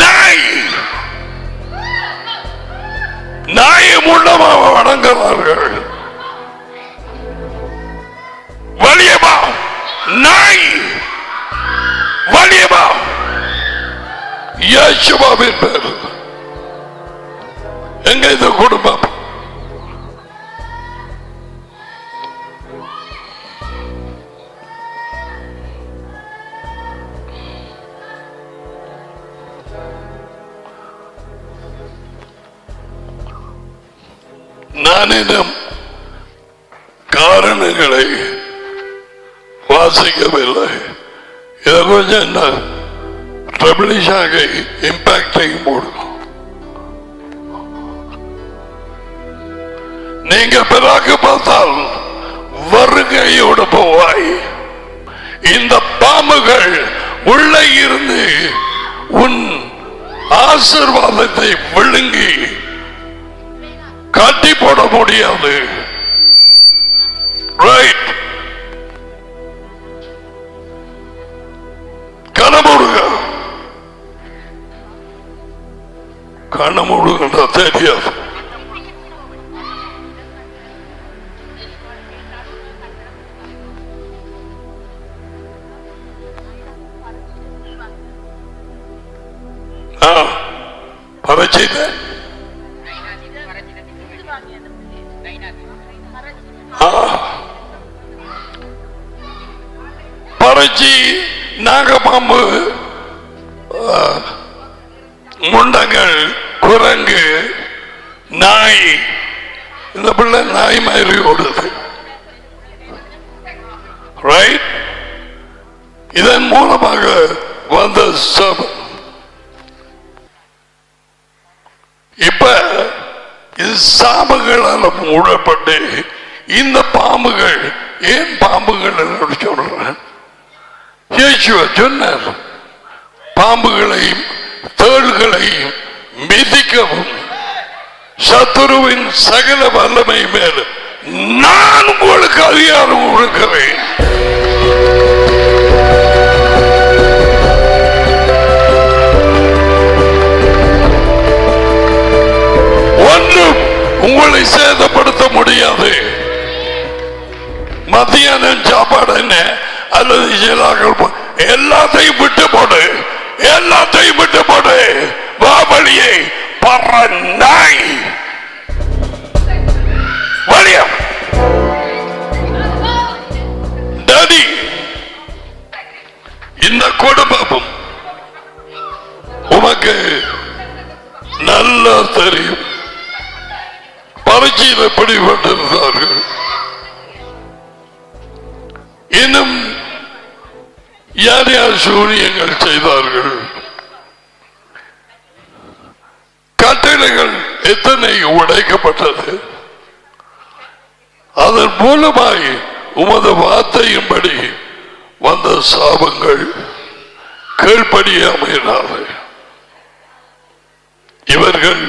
நாய் நாயை முள்ளமாக வணங்குகிறார்கள். வலியமா நாய் வலியமா இயேசுவின் பேர். எங்க இந்த குடும்பம்? நான் இன்னும் காரணங்களை வாசிக்கவில்லை. இதை கொஞ்சம் ட்ரபிளிஷாக இம்பாக்டையும் போடும். நீங்க பிறகு பார்த்தால் வருகையோடு போவாய். இந்த பாம்புகள் உள்ளே இருந்து உன் ஆசீர்வாதத்தை விழுங்கி காட்டி போட முடியாது. ரைட்? கணமுடுங்க கணமுடுங்க தெரியாது. பரீட்சை பரீட்சை நாகப்பாம்பு முண்டங்கள் குரங்கு நாய். இந்த பிள்ளை நாய் மாதிரி ஓடுது. ரைட்? இதன் மூலமாக வந்த சாபம். இப்ப இது சாபங்களால் மூடப்பட்டு இந்த பாம்புகள் ஏன் பாம்புகள் சொல்றேன்? சொன்னார் பாம்புகளையும் தேள்களையும் மிதிக்கவும் சத்துருவின் சகல வல்லமை மேல் நான் உங்களுக்கு அதிகாரம் கொடுக்கிறேன். ஒன்றும் உங்களை சேதப்படுத்த முடியாது. மத்தியானம் சாப்பாடு என்ன அல்லது எல்லாத்தையும் விட்டு போடு, எல்லாத்தையும் விட்டு போடு. வாபலியை பற நாய் வலியம் டாடி. இந்த குடும்பம் உனக்கு நல்லா தெரியும். பரீட்சையில் எப்படிப்பட்டிருந்தார்கள். இன்னும் யார் யார் சூரியங்கள் செய்தார்கள். கட்டளைகள் எத்தனை உடைக்கப்பட்டது. அதன் மூலமாய் உமது வார்த்தையின்படி வந்த சாபங்கள் கீழ்ப்படியாமையினாலே இவர்கள்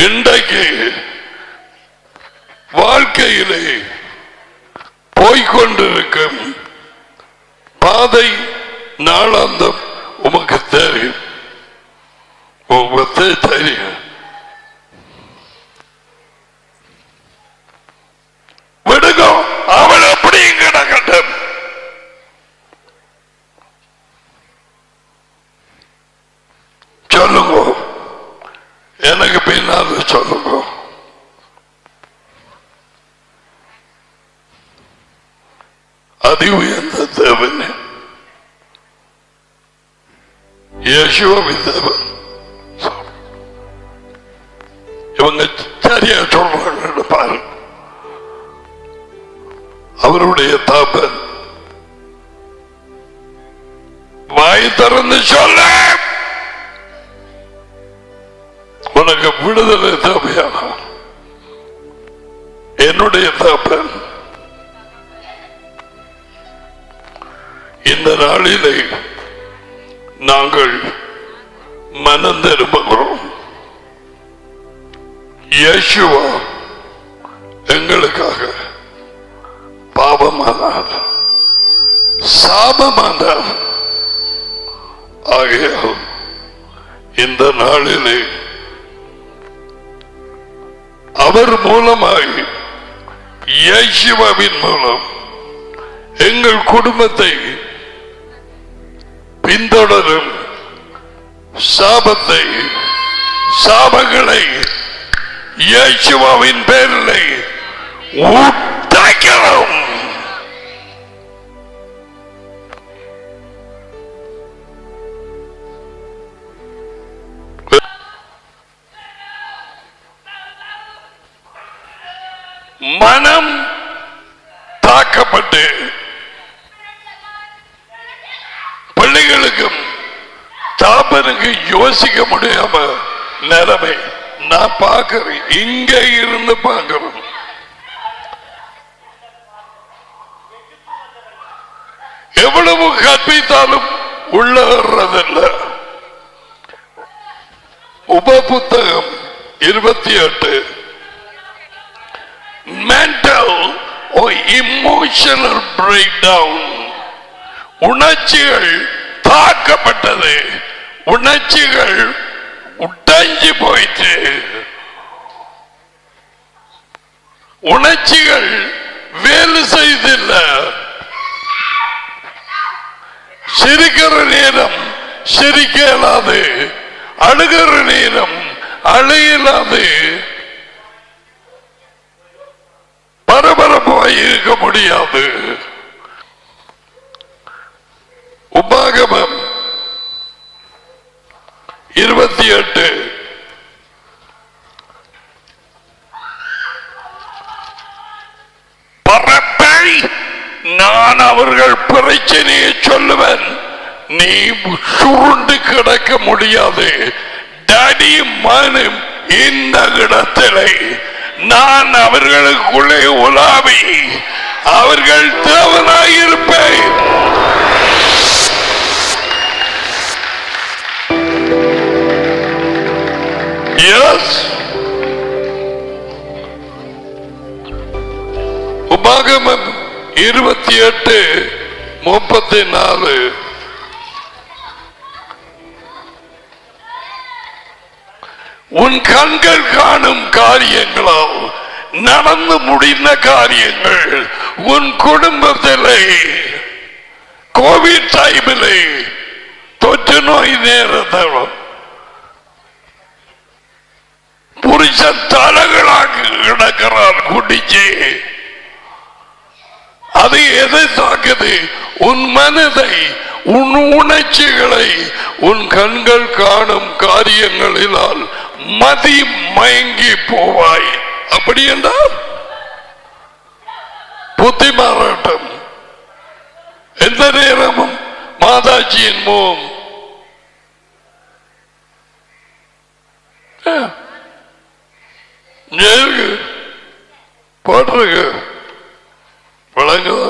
இன்றைக்கு வாழ்க்கையிலே போய்கொண்டிருக்கும் பாதை நாளாந்தம் உமக்கு தெரியும். உங்களுக்கு தெரியும். விடுங்க, அவள் எப்படி கிடக்கட்டும். சொல்லுங்க, எனக்கு பின்னால் சொல்லுங்க. அதி உயர்ந்த தேவன் இயேசுவின் தேவன். இவங்க சரியா சொல்றாங்க பாரு. அவருடைய தாப்பன் வாய் திறந்து சொல்ல, உனக்கு விடுதலை தேவையான என்னுடைய தாப்பன் இந்த நாளிலே நாங்கள் மனம் திரும்புகிறோம். இயேசுவா எங்களுக்காக பாவமானார், சாபமானார். ஆகையால் இந்த நாளிலே அவர் மூலமாய் இயேசுவின் மூலம் எங்கள் குடும்பத்தை பின்தொடரும் சாபத்தை சாபங்களை இயேசுவின் பேரில் உடைக்கிறோம். மனம் தாக்கப்பட்டு பிள்ளைகளுக்கும் தாப்பனுக்கு யோசிக்க முடியாம நிலைமை நான் பார்க்கிறேன். இங்க இருந்து பார்க்கிறோம். எவ்வளவு கற்பித்தாலும் உள்ள வர்றதில்லை. உப புத்தகம் 28 mental or emotional breakdown, உணர்ச்சிகள் தாக்கப்பட்டது, உணர்ச்சிகள் உடைஞ்சு போயிட்டு, உணர்ச்சிகள் வேலை செய்தில்ல. சிரிக்கிற நேரம் சிரிக்க இயலாது, அழுகிற நேரம் அழுகலாது, பரபரப்பாய் இருக்க முடியாது. உபாகமம் 28 பரப்பை நான் அவர்கள் பிரச்சனையை சொல்லுவேன், நீ சுருண்டு கிடக்க முடியாது. டடி மனும் இந்த இடத்திலே நான் அவர்களுக்குள்ளே உலாவி அவர்கள் தேவனாயிருப்பேன். உபாகமம் 28:34 உன் கண்கள் காணும் காரியங்களால் நடந்து முடிந்த காரியங்கள் உன் குடும்பத்திலே கோவிட் டைமிலே தொற்று நோய் நேரத்தில் புருஷன் தலைகளாக கிடக்கிறார் குடிச்சு. அது எதை தாக்குது? உன் மனதை, உன் உணர்ச்சிகளை. உன் கண்கள் காணும் காரியங்களினால் மதி மயங்கி போவாய். அப்படி என்றால் புத்தி மாறாட்டம். எந்த நேரமும் மாதாஜியின் முகம் போட்டிருக்கு விளங்குதா?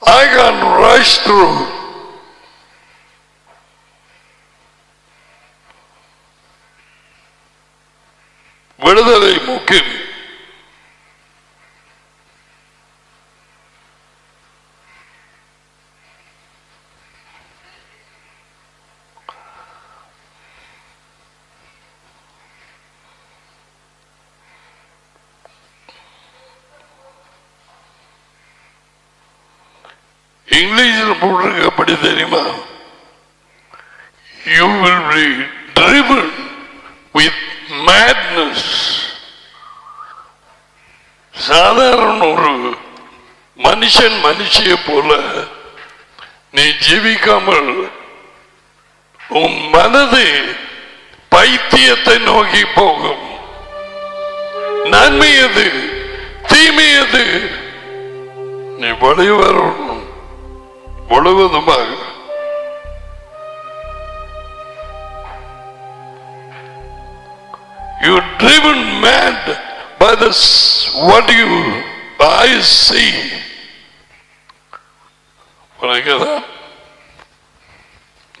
I can rush through. விடுதலை முக்கியம். இங்கிலீஷில் போட்டிருக்க அப்படி தெரியுமா? You will be driven with madness. சாதாரண ஒரு மனுஷன் மனுஷியை போல நீ ஜீவிக்காமல் உன் மனது பைத்தியத்தை நோக்கி போகும். நன்மையது தீமையது நீ வழி வரணும் முழுவதுமாக. You are driven mad by this what you eyes see. What I get that?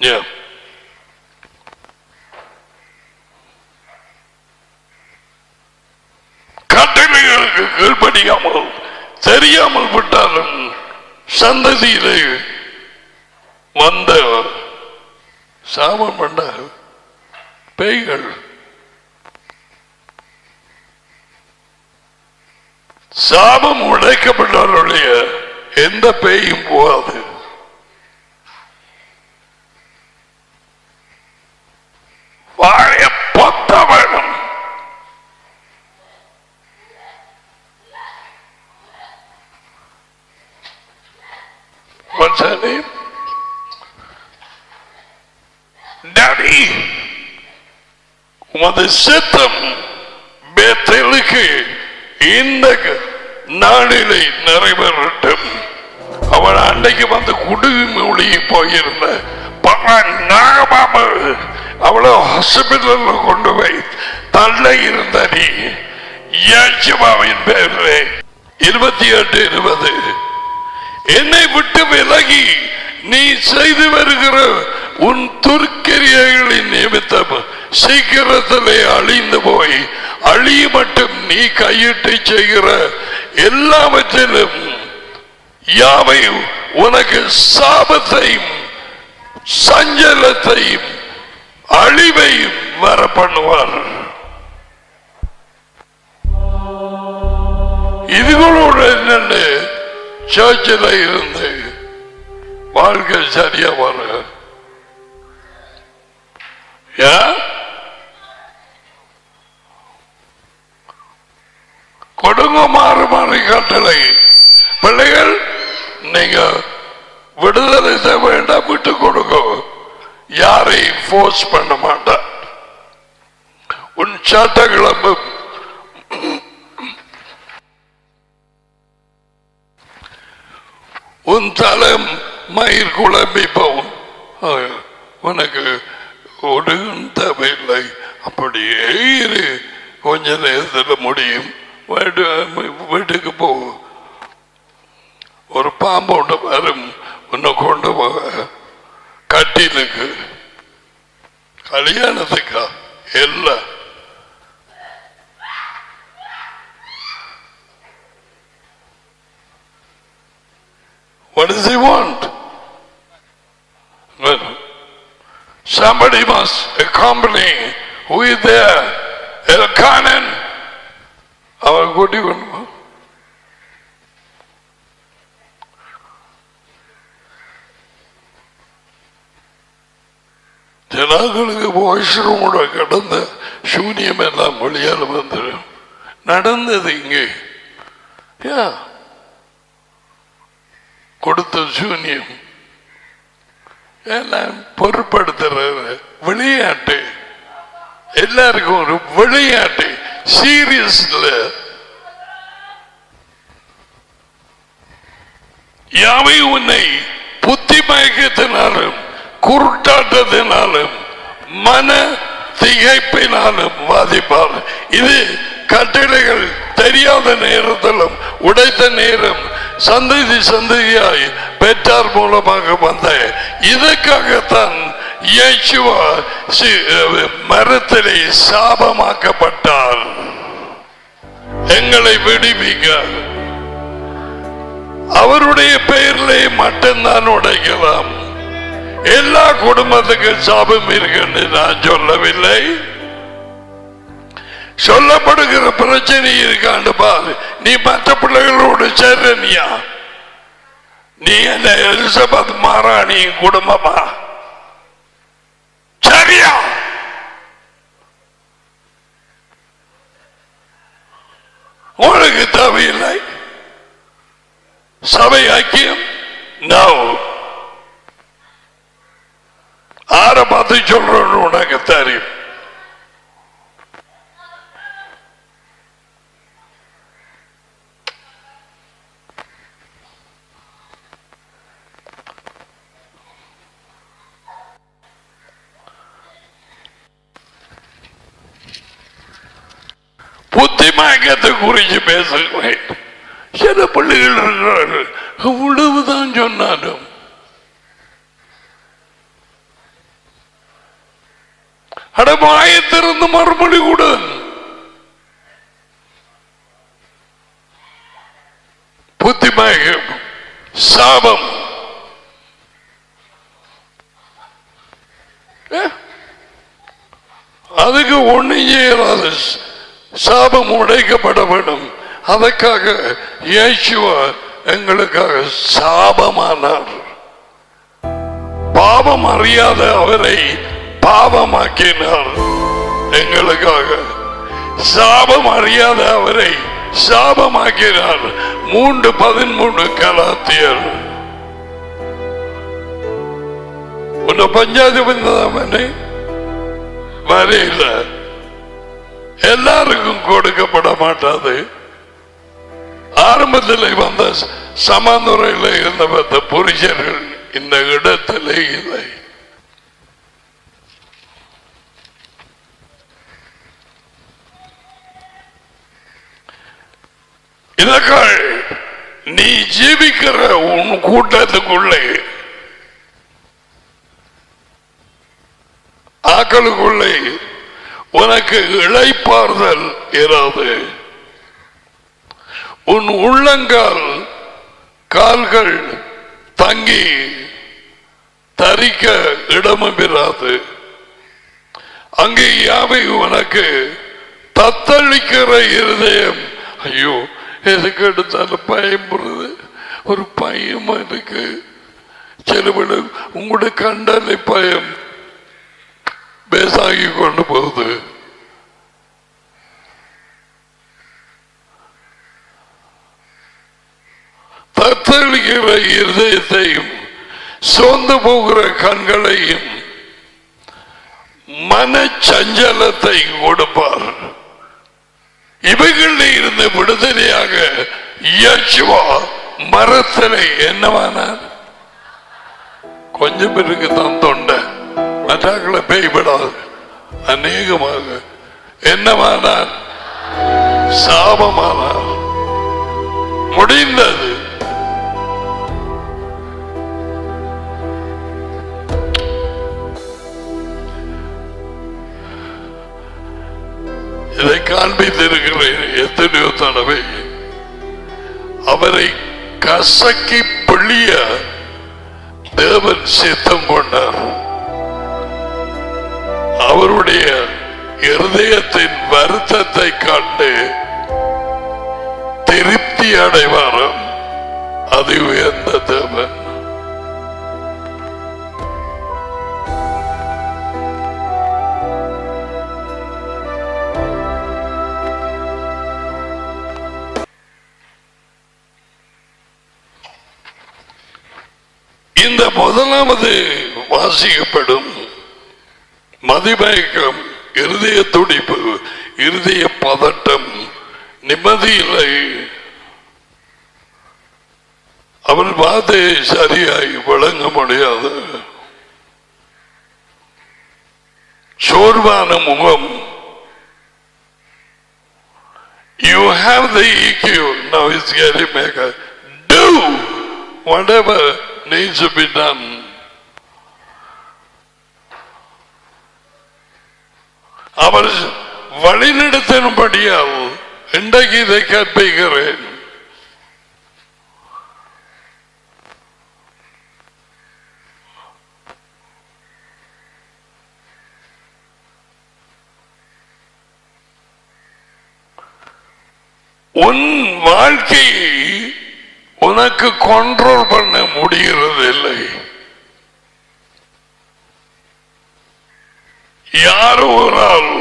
Yeah. கட்டளைகளுக்கு கீழ்ப்படியாமல் தெரியாமல் விட்டாலும் சந்ததியிலே வந்த சாபம் பண்ண பேய்கள் சாபம் உடைக்கப்பட்டவருடைய எந்த பேயும் போகாது. வாய பொத்த வேணும். What's her name? Daddy. உமது சித்தம் பேத்தேலுக்கு இந்த நாளிலே நிறைவேறட்டும். அவன் அன்னைக்கு வந்து குடுகு மூழ்கி போயிருந்த அவ்வளவு ஹாஸ்பிட்டல்ல கொண்டு போய் தள்ள இருந்த நீ யாச்சுவாவின் பேரிலே 28:20 என்னை விட்டு விலகி நீ செய்து வருகிற உன் துர்க்கிரியைகளின் நிமித்தம் சீக்கிரத்திலே அழிந்து போய் அழிய மட்டும் நீ கையிட்டு செய்கிற எல்லாவற்றிலும் யாவை உனக்கு சாபத்தையும் சஞ்சலத்தையும் அழிவையும் வர பண்ணுவார். இதுகளோட என்னென்ன சர்ச்சில் இருந்து வாழ்க்கை சரியா வர கொடுங்க மாறு மாறி கட்டளை. பிள்ளைகள் நீங்க விடுதலை செய்ய வேண்டாம், விட்டு கொடுங்க. யாரையும் போர்ஸ் பண்ண மாட்டான். உன் சட்டக்கிழமை உன் தலம் மயிர் குழம்பி போகும். உனக்கு ஒடுகும் தேவையில்லை. அப்படியே இரு, கொஞ்ச நேரத்தில் முடியும். வீட்டுக்கு போ. ஒரு பாம்போட வரும் உன்னை கொண்டு போக கட்டிலுக்கு கல்யாணத்துக்கா எல்லாம். What does he want? Well, somebody must accompany. Who is there? Elkanan. Our good one. ஜனங்களுக்கு வாஷ்ரூமோட கடந்த சூன்யம் எல்லாம் மொழியால் வந்துடும். நடந்தது இங்கே கொடுத்த சூன்யம் எல்லாம் பொருட்படுத்துறது விளையாட்டு. எல்லாருக்கும் ஒரு விளையாட்டு. சீரியஸ்ல யாவை உன்னை புத்தி மயக்கத்தினாலும் குருட்டாட்டத்தினாலும் மன திகைப்பினாலும் பாதிப்பார். இது கட்டளைகள் தெரியாத நேரத்திலும் உடைத்த நேரம் சந்ததி சந்ததியாய் பெற்றார் மூலமாக வந்த இதற்காகத்தான் இயேசுவா மரத்திலே சாபமாக்கப்பட்டார். எங்களை விடுவிக்க அவருடைய பெயரிலே மட்டும்தான் உடைக்கலாம். எல்லா குடும்பத்துக்கு சாபம் இருக்குன்னு நான் சொல்லவில்லை. சொல்லப்படுகிற பிரச்சனை இருக்காண்டு பாரு. நீ மற்ற பிள்ளைகளோடு சேர்றனியா? நீ என்ன எலிசபெத் மாராணி குடும்பமா? சரியா? உனக்கு தேவையில்லை சபை ஐக்கியம். நோ, ஆர பார்த்து சொல்றோன்னு உனக்கு தெரியும். புத்தி மயக்கத்தை குறித்து பேசுகிறேன். சில பிள்ளைகள் இருக்கிறார்கள், இவ்வளவுதான் சொன்னாலும் அடமாயத்திலிருந்து மறுமொழி கூட புத்தி மயக்கம் சாபம். அதுக்கு ஒண்ணு செய்யறாது. சாபம் உடைக்கப்பட வேண்டும். அதற்காக இயேசுவா எங்களுக்காக சாபமானார். பாவம் அறியாத அவரை பாவமாக்கினார் எங்களுக்காக. சாபம் அறியாத அவரை சாபமாக்கினார். 3:13 கலாத்தியர். உன்னை பஞ்சாதிபதி வரையில எல்லாருக்கும் கொடுக்கப்பட மாட்டாது. ஆரம்பத்தில் வந்த சமாந்துறையில் இருந்த புருஷர்கள் இந்த இடத்திலே இல்லை. இதற்காக நீ ஜீவிக்கிற உன் கூட்டத்துக்குள்ளே ஆக்களுக்குள்ளே உனக்கு இளைப்பாறுதல் இராது. உன் உள்ளங்கால் கால்கள் தங்கி தரிக்க இடமும் இராது. அங்கே யாவை உனக்கு தத்தளிக்கிற இருதயம். ஐயோ, எதுக்கு எடுத்தாலும் பயப்படுறது. ஒரு பயம் இருக்கு. சிலவிட உங்களோட கண்டாலே பயம் பேசாகி கொண்டு போகுது. தத்தளிக்கிற இருதயத்தையும் சோர்ந்து போகிற கண்களையும் மனச்சஞ்சலத்தை கொடுப்பார். இவைகளில் இருந்து விடுதலையாக இயேசுவா மரத்திலே என்னவானார்? கொஞ்சம் பேருக்கு தான் தொண்டை, மற்றவர்களை பெய்விடாது. அநேகமாக என்னவானார்? சாபமானார். முடிந்தது. இதை காண்பித்திருக்கிறேன் எத்தனையோ தடவை. அவரை கசக்கி பிழிய தேவன் சித்தம் கொண்டார். அவருடைய இருதயத்தின் வருத்தத்தை கண்டு திருப்தி அடைவாராம். அது உயர்ந்த தேவன். இந்த முதலாவது வாசிக்கப்படும் மதிமயக்கம், இருதய துடிப்பு, இருதய பதட்டம், நிம்மதி இல்லை. அவர் வார்த்தையை சரியாய் விளங்க முடியாது. சோர்வான முகம். You have the EQ. Now it's getting mega. Do whatever needs to be done. அவர் வழிநடத்தினும்படியால் இன்றைக்கு இதை கற்பிக்கிறேன். உன் வாழ்க்கையை உனக்கு கண்ட்ரோல் பண்ண முடிகிறது இல்லை. யாரோ ஒரு ஆள்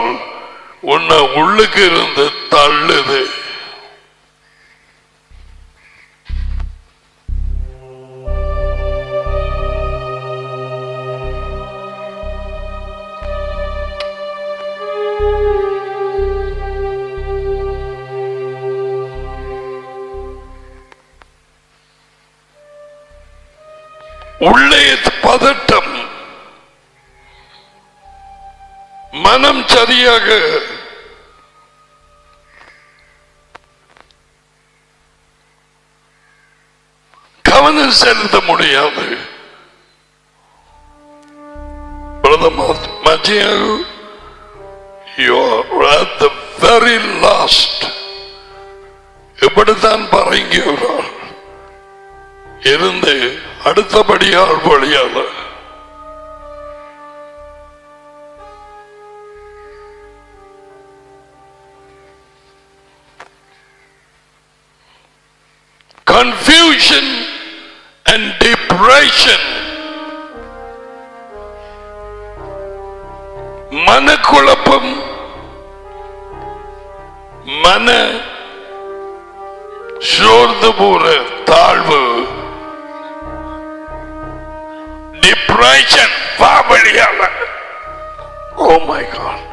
உன்னை உள்ளுக்கு இருந்து தள்ளுது. உள்ளே பதட்டம், மனம் சரியாக கவனம் செலுத்த முடியாது. you are at the very last. இப்படித்தான் பரங்கியோர் இருந்து அடுத்தபடியால் வழியால confusion and depression. மனக்குழப்பம், மன சோர்ந்து போற தாழ்வு, டிப்ரெஷன் பாவலியால. ஓ மை காட்,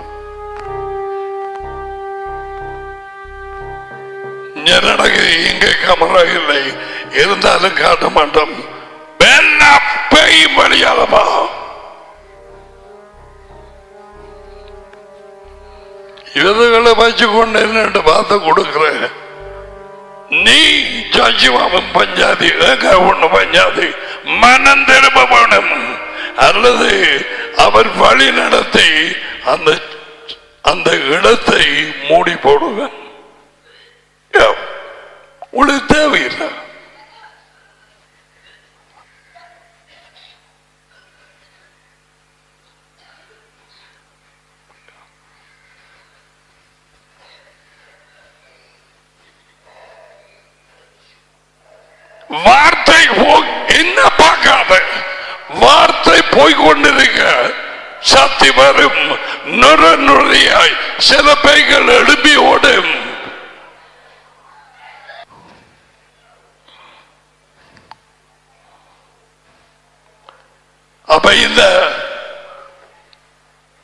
எனக்கு இங்க கேமரா இல்லை, இருந்தாலும் காட்ட மாட்டோம். பேய் வழியாலமா இதுகளை வச்சு கொண்டு என்ன பார்த்து கொடுக்கிறேன். நீ ஜாஜிவாமன் பஞ்சாதி ஒண்ணு பஞ்சாதி மனம் திரும்ப வேணும், அல்லது அவர் வழி நடத்தி அந்த இடத்தை மூடி போடுவேன். உங்களுக்கு தேவையில்லை. வார்த்தை என்ன பார்க்காத, வார்த்தை போய்கொண்டிருக்க சக்தி வரும். நுரையாய் சில பேய்கள் எழுப்பி ஓடும். அப்ப இந்த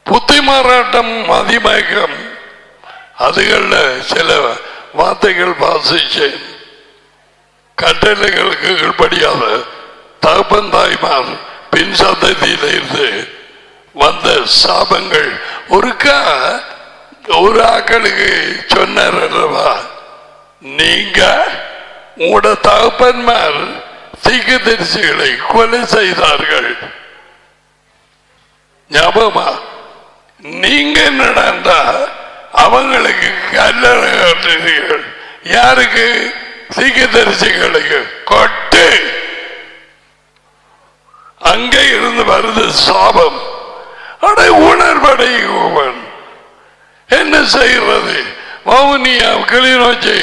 புத்தி மாறாட்டம், மதிமயக்கம், அதுகள்ல சில வார்த்தைகள் வாசிச்சேன். கட்டளைகளுக்கு கீழ்படியாத தகப்பன் தாய்மார் பின் சந்ததியில இருந்து வந்த சாபங்கள். ஒரு ஆக்களுக்கு சொன்னார் அல்லவா, நீங்க உங்களோட தகப்பன்மார் தீர்க்கதரிசிகளை கொலை செய்தார்கள். ஞாபகமா? நீங்க என்னடா அவங்களுக்கு கல்லறை கட்டுறீர்கள். யாருக்கு? தீர்க்கதரிசிகளுக்கு. கொட்டு. அங்கே இருந்து வருது சாபம். அடை உணர்வடையுவன் என்ன செய்கிறது? வவுனியா, கிளிநொச்சி,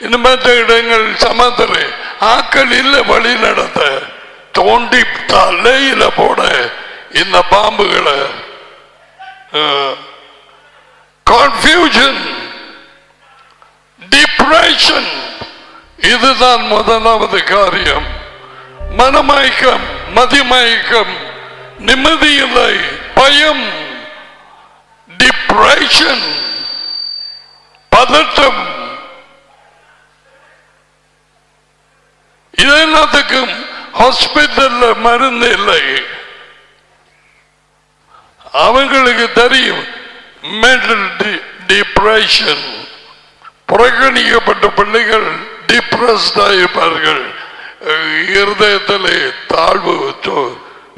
இந்த மற்ற இடங்கள் சமத்தர ஆக்கள் இல்ல வழி நடத்த தோண்டி தலையில போட இந்த பாம்புகளை. கன்ஃபியூஷன், டிப்ரெஷன், இதுதான் முதலாவது காரியம். மனமயக்கம், மதிமயக்கம், நிம்மதி இல்லை, பயம், டிப்ரெஷன், பதட்டம். இதெல்லாத்துக்கும் ஹாஸ்பிட்டல்ல மருந்து இல்லை. அவங்களுக்கு தெரியும் மென்டல் டிப்ரெஷன். புறக்கணிக்கப்பட்ட பிள்ளைகள் டிப்ரெஸ்ட் ஆயிருப்பார்கள். இருதயத்திலே தாழ்வு,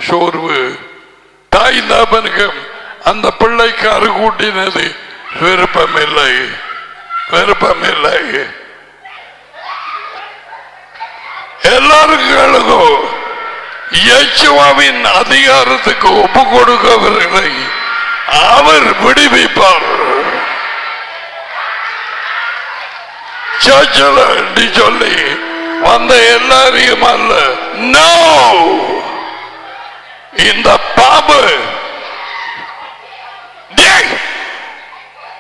சோர்வு. தாய் தாபனுக்கு அந்த பிள்ளைக்கு அறுகூட்டினது விருப்பமில்லை, விருப்பமில்லை. எல்லாருக்கும் இயேசுவின் அதிகாரத்துக்கு ஒப்பு கொடுக்கவில்லை. அவர் விடுவிப்பார். சொல்லி வந்த எல்லாரையும் அல்ல. நோ, இந்த பாம்பு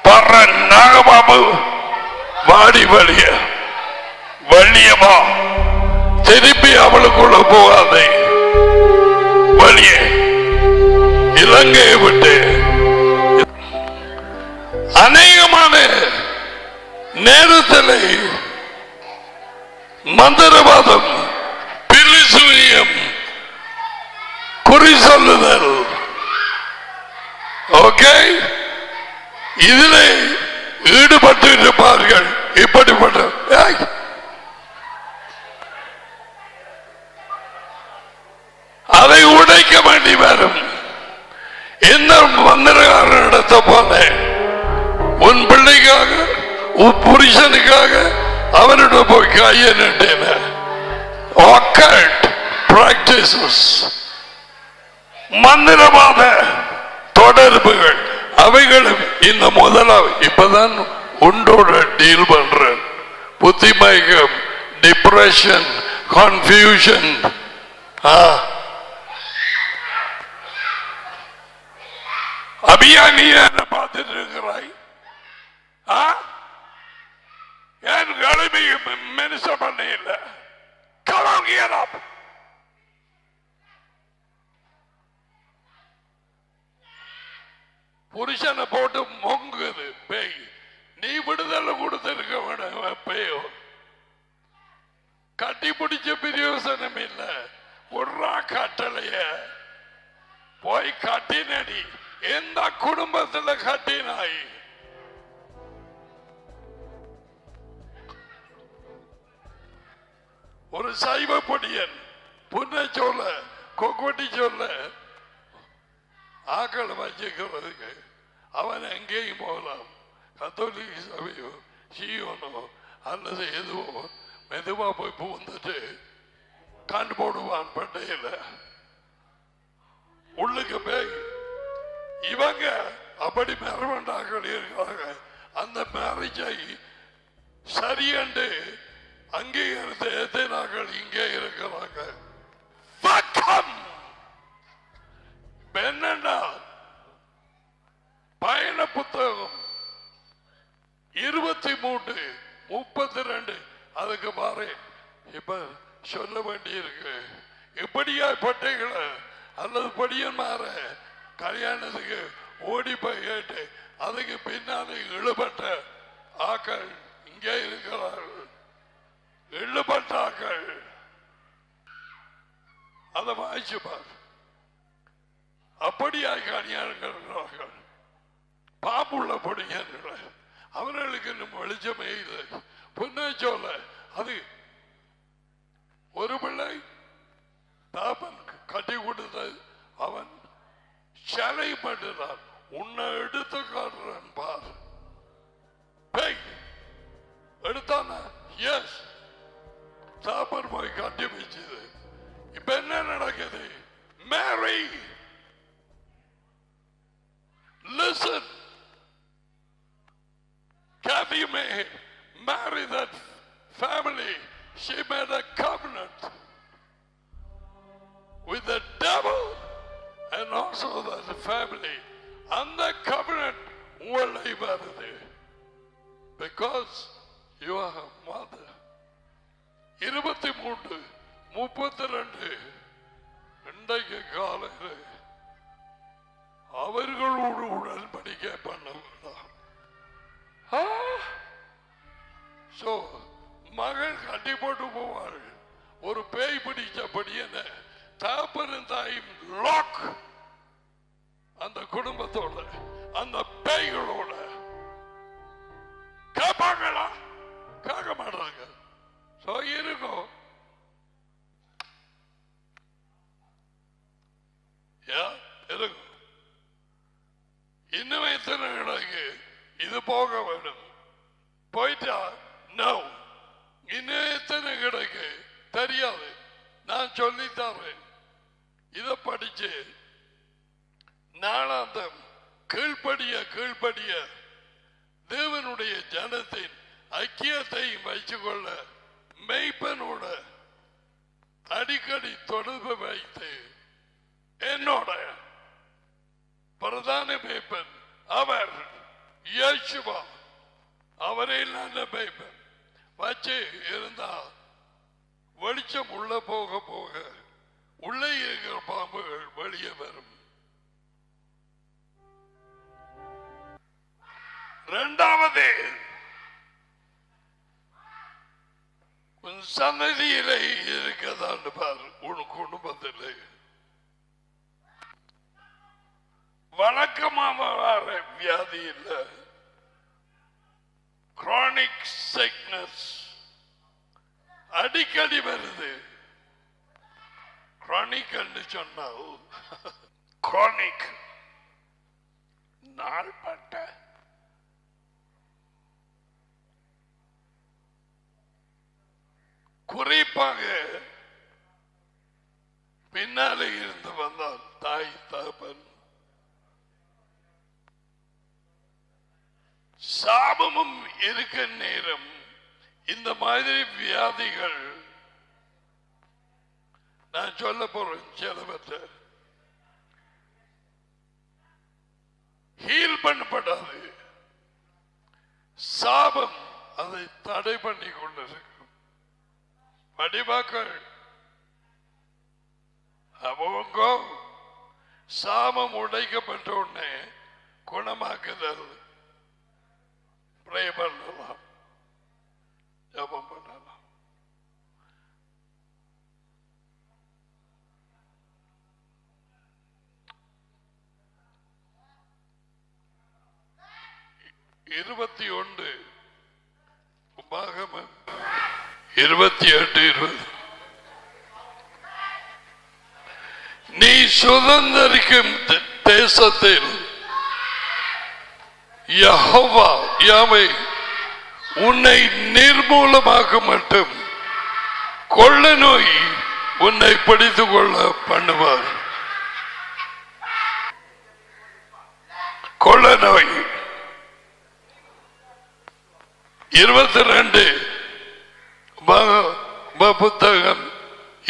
பற நாகபாம்பு வாடி வழிய வள்ளியமா திருப்பி அவளுக்குள்ள போகாதே. வழிய இலங்கையை விட்டு அநேகமான நேரத்தில் மந்திரவாதம், பிலிசூனியம், குறி சொல்லுதல், ஓகே, இதில் ஈடுபட்டு இருப்பார்கள். இப்படிப்பட்ட அதை உடைக்க வேண்டி வரும். இந்த மந்திரகாரனிடத்த போல உன் பிள்ளைக்காக, உன் புருஷனுக்காக அவனிட போய் கையை நட்டேன. மந்திரவாத தொடர்புகள், அவைகளும் இந்த முதலாவது இப்பதான் உண்டோட டீல் பண்றேன். புத்திமயக்கம், டிப்ரெஷன், கன்ஃபியூஷன். அபியானி என்ன பார்த்துட்டு இருக்கிறாய்? என் கழுவி மெனுச பண்ண இல்லை. புருஷனை போட்டு மொங்குது பேய். நீ விடுதலை கொடுத்திருக்க வேணும். பேயோ கட்டி பிடிச்ச பிரயோசனம் இல்லை. ஒரு கட்டளைய போய் கட்டினடி. எந்த குடும்பத்தில் கட்டினாய்? ஒரு சைவ பொடியன் புன்னை சொல்ல கொக்கொட்டி சொல்ல ஆக்களை வச்சுக்கிறதுக்கு அவன் எங்கேயும் போகலாம். கத்தோலிக்க சபையோ சீயோனோ அல்லது எதுவோ மெதுவா போய் பூந்துட்டு கண்டு போடுவான் பண்டையில உள்ளுக்கு போய். இவங்க அப்படி மெரவண்டாக்கள் இருக்காங்க. அந்த மேரேஜை சரியண்டு அங்கீகரித்த எத்தனாக்கள் இங்கே இருக்கிறாங்க. என்னண்டா பயண புத்தகம் 23:32 அதுக்கு மாறே இப்ப சொல்ல வேண்டியிருக்கு. இப்படியா பட்டைகளை அல்லது படியன் மாற கல்யாணத்துக்கு ஓடி போய் கேட்டு அதுக்கு பின்னாலே இழுபட்ட ஆக்கள் இங்கே இருக்கிறார்கள். இழுபட்ட ஆக்கள் அதை வாய்ச்சு பார். அப்படியாய் கல்யாணங்கள் பாம்புள்ள பொடியர்கள் அவர்களுக்கு இன்னும் வெளிச்சமே இல்லை. பொன்னை சொல்ல அது ஒரு பிள்ளை தாப்பன் கட்டி கொடுத்தது. அவன் சிலை பண்ணுறான். உன்னை எடுத்து காட்டுறான் பார். எடுத்தான எஸ் தாப்பன் போய் கட்டி வச்சது. இப்ப என்ன நடக்குது? மேரி listen, Kathy may marry that family. She made a covenant with the devil and also that family. And the covenant will be because you are her mother. 23:32 இன்றைக்கு காலையில் அவர்களோடு உடன்படிக்கை பண்ண வேண்டாம். மகள் கட்டி போட்டு போவார்கள். ஒரு பேய் பிடிச்சபடி என்ன தாப்பனும் தாயும் லாக் அந்த குடும்பத்தோட அந்த பேய்களோட கேட்பாங்களா? கேட்க மாட்டாங்க. இருக்கும் இருக்கும். இன்னும் எத்தனை கிடக்கு? இது போக வேண்டும். போயிட்டா நோ. இன்னும் எத்தனை கிடக்கு தெரியாது. நான் சொல்லித்தரேன். இதை படிச்சு நாளாந்தம் கீழ்ப்படிய தேவனுடைய ஜனத்தின் ஐக்கியத்தையும் வைத்துக்கொள்ள மெய்ப்பனோட அடிக்கடி தொடர்பு வைத்து என்னோட பிரதான மேய்ப்பன் அவர் இயேசுவா அவரை நல்ல மேய்ப்பன் வச்சு இருந்தா வெளிச்சம் உள்ள போக போக உள்ளே இருக்கிற பாம்புகள் வெளியே வரும். இரண்டாவது உன் சன்னதியிலே இருக்கதான் பார். உன் குடும்பத்தில் வழக்கமாக வர வியாதி இல்லை. கிரானிக் சிக்னஸ் அடிக்கடி வருது. கிரானிக் என்று சொன்னால் கிரானிக் நாள்பட்ட குறிப்பாக பின்னாலே இருந்து வந்தால் தாய் தகப்பன் சாபமும் இருக்க நேரம் இந்த மாதிரி வியாதிகள் நான் சொல்ல போறேன். சிலவற்றை ஹீல் பண்ணப்படாது, சாபம் அதை தடை பண்ணி கொண்டிருக்கும். படிவாக்கள் அவங்க சாபம் உடைக்கப்பட்ட உடனே குணமாக்குதல் ப்ரே பண்ணலாம், ஜபம் பண்ணலாம். இருபத்தி 28:20 நீ சுதந்தரிக்கும் தேசத்தில் யெகோவா யாவே உன்னை நிர்மூலமாக்க மட்டும் கொள்ள நோய் உன்னை பிடித்துக் கொள்ள பண்ணுவார். கொள்ள நோய் 22 புத்தகம்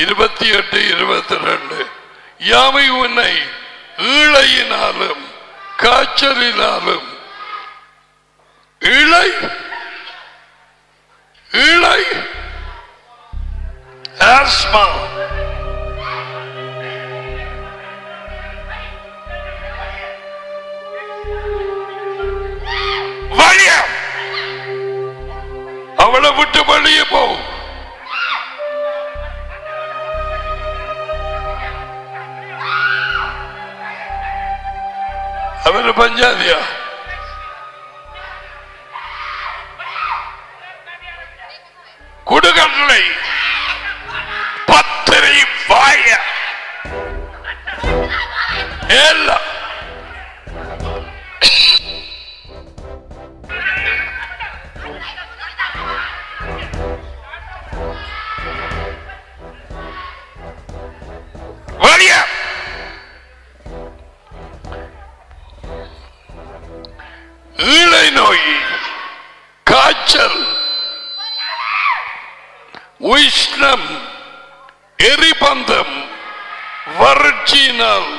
28:22 யாவை உன்னை ஈழையினாலும் காய்ச்சலினாலும் இழை ஆஸ்மா வழியம் அவளை விட்டு வெளியே போ. அவரு பஞ்சாதியா குடுகட்டளை பத்திரை வாய எல்லாம் ஈழை நோய், காய்ச்சல், உஷ்ணம், எரிபந்தம், வறட்சியினால்,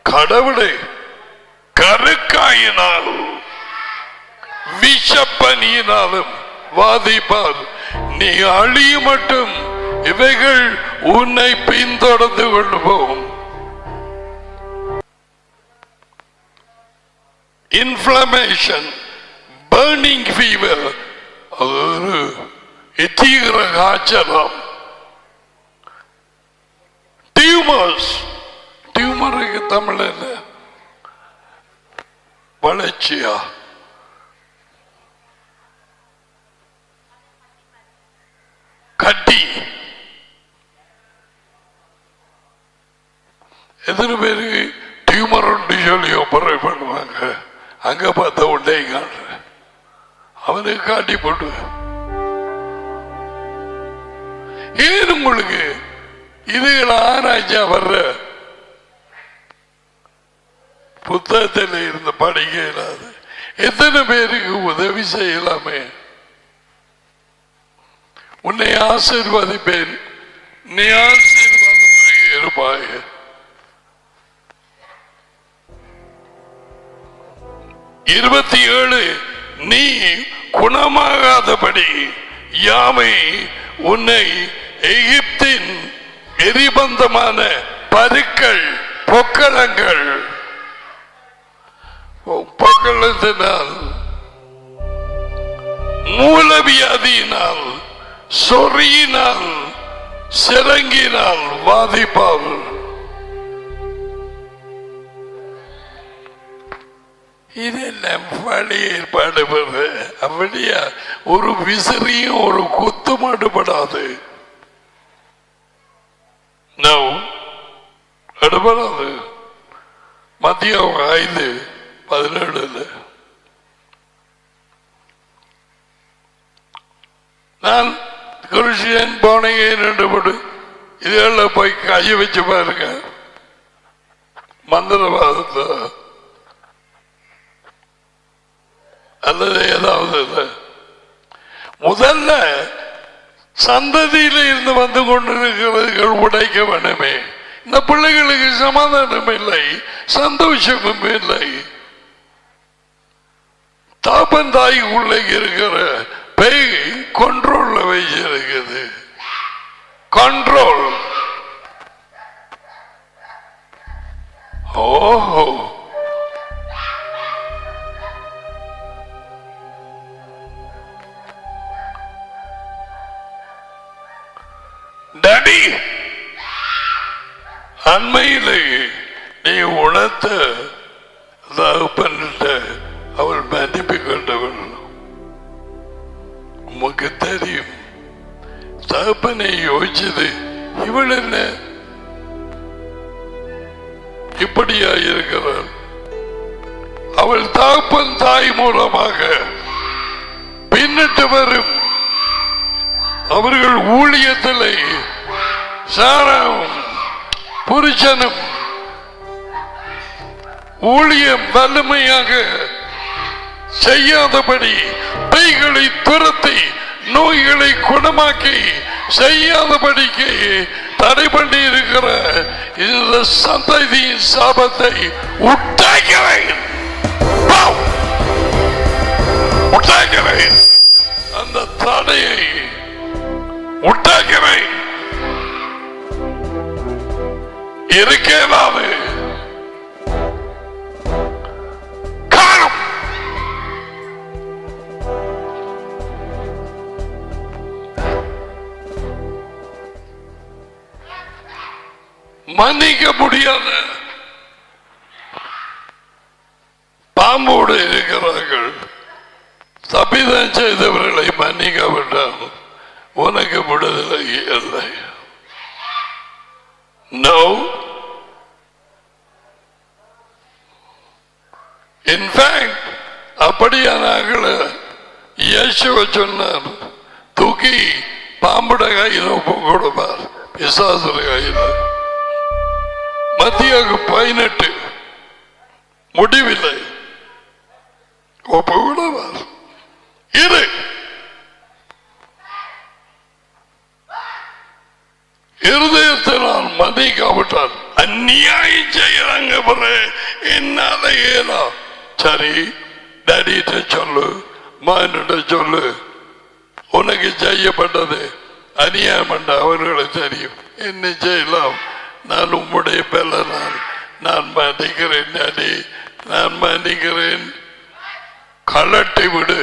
கடவுளை கருக்காயினால், விஷப்பனியினாலும் வாதிப்பார். நீ அழிய மட்டும் இவைகள் உன்னை பின்தொடர்ந்து கொண்டு போகும். இன்ஃப்ளமேஷன், பர்னிங் ஃபீவர், அது ஒரு தீவிர காய்ச்சலாம். டியூமர்ஸ், டியூமருக்கு தமிழ் என்ன? வளர்ச்சியா? கட்டி. எத்தனை பேருக்கு டியூமர் சொல்லி ஆபரேட் பண்ணுவாங்க? அங்க பார்த்த உடனே அவனுக்கு காட்டி போட்டு ஏன் உங்களுக்கு இதுகளை ஆராய்ச்சா வர்ற புத்தகத்தில் இருந்து படிக்க இல்லாது எத்தனை பேருக்கு உதவி செய்யலாமே? உன்னை ஆசீர்வதிப்பேன், நீ ஆசீர்வாதமாக இருப்பாய். இருபத்தி 7 நீ குணமாகாதபடி யாமை உன்னை எகிப்தின் எரிபந்தமான பருக்கள், பொக்களங்கள், பொக்களத்தினால், மூலவியாதியினால், சொறியினால், சிறங்கினால் வாதிப்பார். இதெல்லாம் பழி ஏற்பாடு அப்படியா? ஒரு விசிறியும் ஒரு குத்து மாட்டுப்படாது, எடுபடாது. மத்தியம் 5:17 நான் கிறிஸ்டியன் போனீங்க 2 படு இதெல்லாம் போய் கைய வச்சு பாருங்க. மந்திரவாதத்தை அல்லது ஏதாவது முதல்ல சந்ததியில இருந்து வந்து கொண்டிருக்கிறவர்கள் உடைக்க வேண்டுமே. இந்த பிள்ளைகளுக்கு சமாதானம் இல்லை, சந்தோஷமும் இல்லை. தாப்பன் தாய் உள்ள இருக்கிற பேய் கண்ட்ரோல்ல வச்சிருக்குது. கண்ட்ரோல். ஓஹோ, டாடி அண்மையிலே நீ உணர்த்த தகப்பன்கிட்ட அவள் மன்னிப்பு கொண்டவள். உமக்கு தெரியும், தகப்பனை யோசிச்சது இவள் என்ன இப்படியா இருக்கிறாள். அவள் தகப்பன் தாய் மூலமாக பின்னிட்டு வரும் அவர்கள் ஊழியத்திலே சாராவும் புருஷனும் ஊழியம் வலிமையாக செய்யாதபடி பேய்களை துரத்தி நோய்களை குணமாக்கி செய்யாதபடிக்கு தடை பண்ணி இருக்கிற இந்த சந்ததியின் சாபத்தை உண்டாக்கிறேன். அந்த தடையை உண்டாக்கிறேன். இருக்கேனாது காணும். மன்னிக்க முடியாத பாம்போடு இருக்கிறார்கள். தப்பிதான் செய்தவர்களை மன்னிக்காவிட்டால் உனக்கு விடுதலை இல்லை. No. In fact, அப்படியானாங்கள இயேசுவை சொன்னார், தூக்கி பாம்புட கையில் ஒப்பு கொடுப்பார், பிசாசுர கையில். மத்திய 18 முடிவில்லை, ஒப்பு கொடுப்பார். இது இருதயத்தினால் மதிக்காவிட்டால் அந்நியாயம் செய்யறாங்க. என்னால ஏதா சரி, டாடிட்ட சொல்லு, மகனிட்ட சொல்லு, உனக்கு செய்யப்பட்டது அநியாயம் பண்ண அவர்களை தெரியும், என்ன செய்யலாம், நான் உம்முடைய பலனால் நான் மன்னிக்கிறேன் டாடி, நான் மன்னிக்கிறேன், கலட்டி விடு.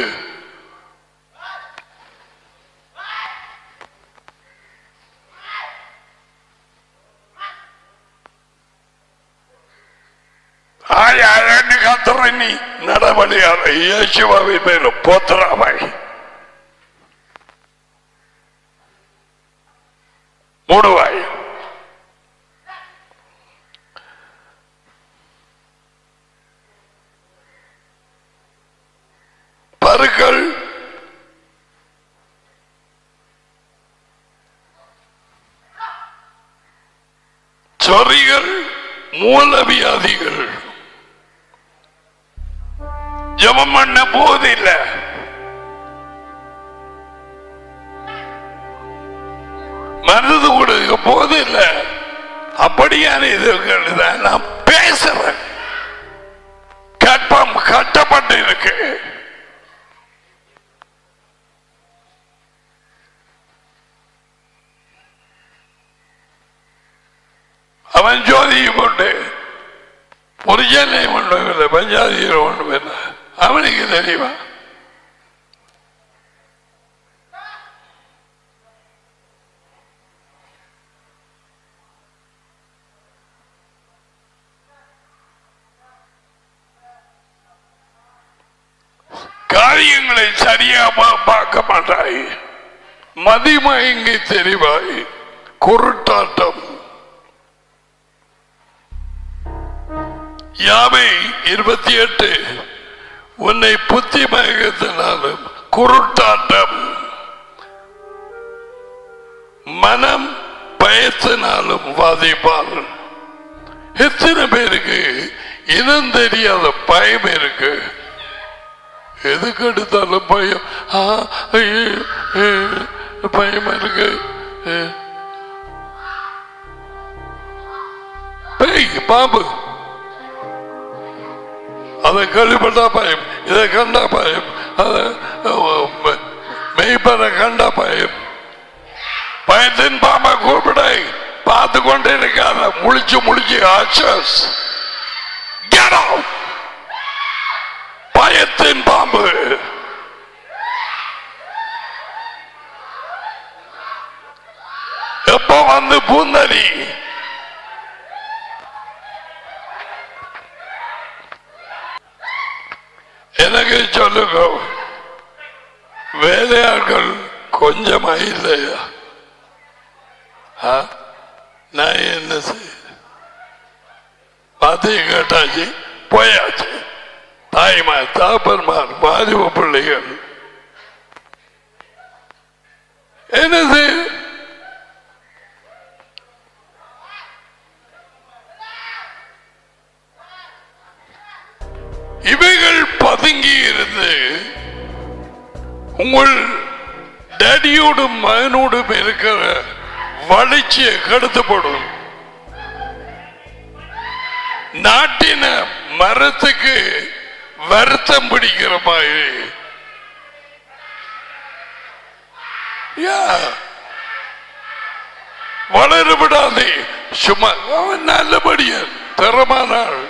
கத்துறி நடவடிக்கையாளர் இயேசுவை பேரு போத்தராமை மூடுவாய். பருக்கள், சொறிகள், மூலவியாதிகள் ஜெபம் பண்ண போதில்லை. மருந்து கொடுக்க போதில்லை. அப்படியான இதுகள் தான் நான் பேசுறேன். கற்பம் கட்டப்பட்டு இருக்கு. அவன் ஜோதியை கொண்டு புரிஜனை ஒன்றும் இல்லை, பஞ்சாதியில் ஒன்றும் இல்லை. அவனுக்கு தெரியுமா? காரியங்களை சரியாக பார்க்க மாட்டாய், மதிமயங்கி தெரிவாய், குருட்டாட்டம். யாவை 28 உன்னை புத்தி மயக்கத்தினாலும் குருட்டாட்டம், மனம் பயத்தினாலும் வாதிப்பார். எத்தனை பேருக்கு இனம் தெரியாத பயம் இருக்கு? எதுக்கு எடுத்தாலும் பயம். பயமா இருக்கு. பேய் பாம்பு அதை கேள்விப்பட்டா பயம், இதை கண்டா பயம், மெய்ப்பனை கண்டா பயம். பயத்தின் பாம்பை கூப்பிட பார்த்து கொண்டே இருக்காத, முழிச்சு முழிச்சு ஆச்சஸ். பயத்தின் பாம்பு எப்ப வந்து பூந்தரி எனக்கு சொல்லுங்க, வேலையாட்கள் கொஞ்சமா இல்லையா? நான் என்ன செய்ய பார்த்து கேட்டாச்சு, போயாச்சு. தாய்மார் தாப்பன்மார் வாலிப பிள்ளைகள் என்ன செய்ய? இவைகள் பதுங்கி இருந்து உங்கள் டேடியோடும் மகனோடும் இருக்கிற வளர்ச்சியை கெடுத்துப்படும். நாட்டின மரத்துக்கு வருத்தம் பிடிக்கிற மாதிரி வளரப்படாதே. சும்மா அவன் நல்லபடியா திறமானாள்,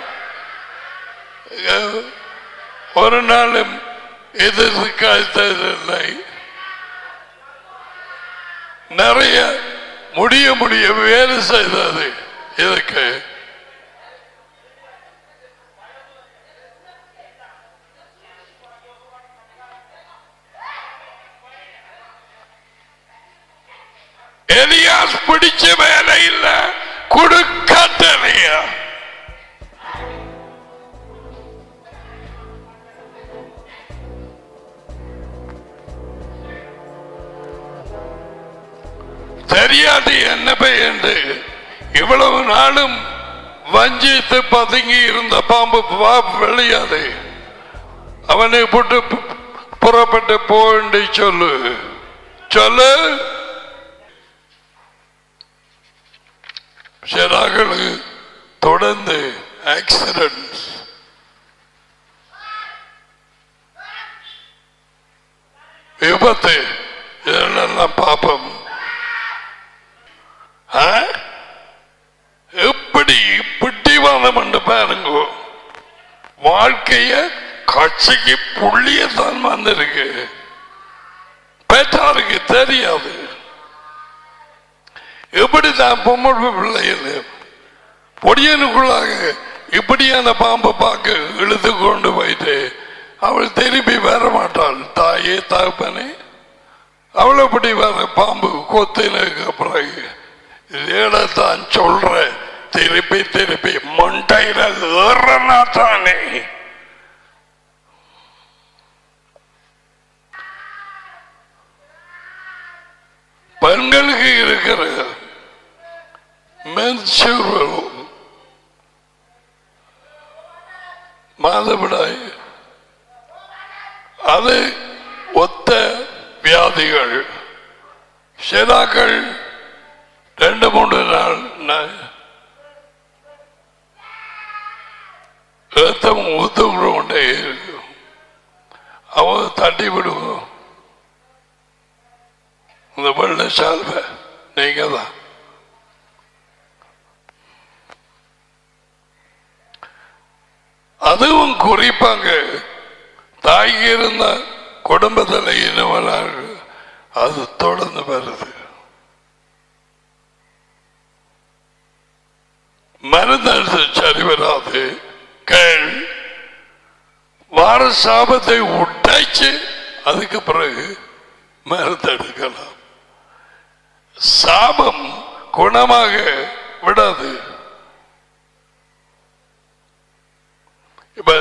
ஒரு நாளும் எதிர்காலத்தில்லை. நிறைய முடிய வேலை செய்தது. இதுக்கு எலியாஸ் பிடிச்ச வேலை இல்ல, கொடுக்கலையா? தெரியாது என்ன பெயர்ந்து இவ்வளவு நாளும் வஞ்சித்து பதுங்கி இருந்த பாம்பு வெளியாது. அவனை போட்டு புறப்பட்டு போண்டு சொல்லு சொல்லு. சிறார்களுக்கு தொடர்ந்து ஆக்சிடென்ட், விபத்து, இதெல்லாம் பாப்போம். எப்படி பிடிவாதம் என்று பாருங்க. வாழ்க்கைய கட்சிக்கு புள்ளியத்தான் வந்திருக்கு, பெற்றாருக்கு தெரியாது. எப்படிதான் பொம்மொழி பிள்ளைகள் பொடியனுக்குள்ளாக இப்படியான பாம்பை பார்க்க இழுத்து கொண்டு போயிட்டு அவள் திருப்பி வர மாட்டாள். தாயே தகப்பனே, அவளை எப்படி வர பாம்பு கொத்தினதுக்கு பிறகு இதேதான் சொல்ற, திருப்பி திருப்பி மண்டையில ஏறனா தானே. பெண்களுக்கு இருக்கிற மாதவிடாய் அது ஒத்த வியாதிகள். சிலாக்கள் 2-3 நாள் ரத்தம் ஊத்துக்கிற கொண்டே இருக்கும். அவங்க தட்டி விடுவோம். இந்த வெள்ள சால்வை நீங்க தான். அதுவும் குறிப்பாங்க தாய்க்கு இருந்த குடும்பத்தில் இனவனார்கள் அது தொடர்ந்து வருது. மருந்து சரி வராது. கேள் வார சாபத்தை உடைச்சு அதுக்கு பிறகு மருந்து எடுக்கலாம். சாபம் குணமாக விடாது. இப்ப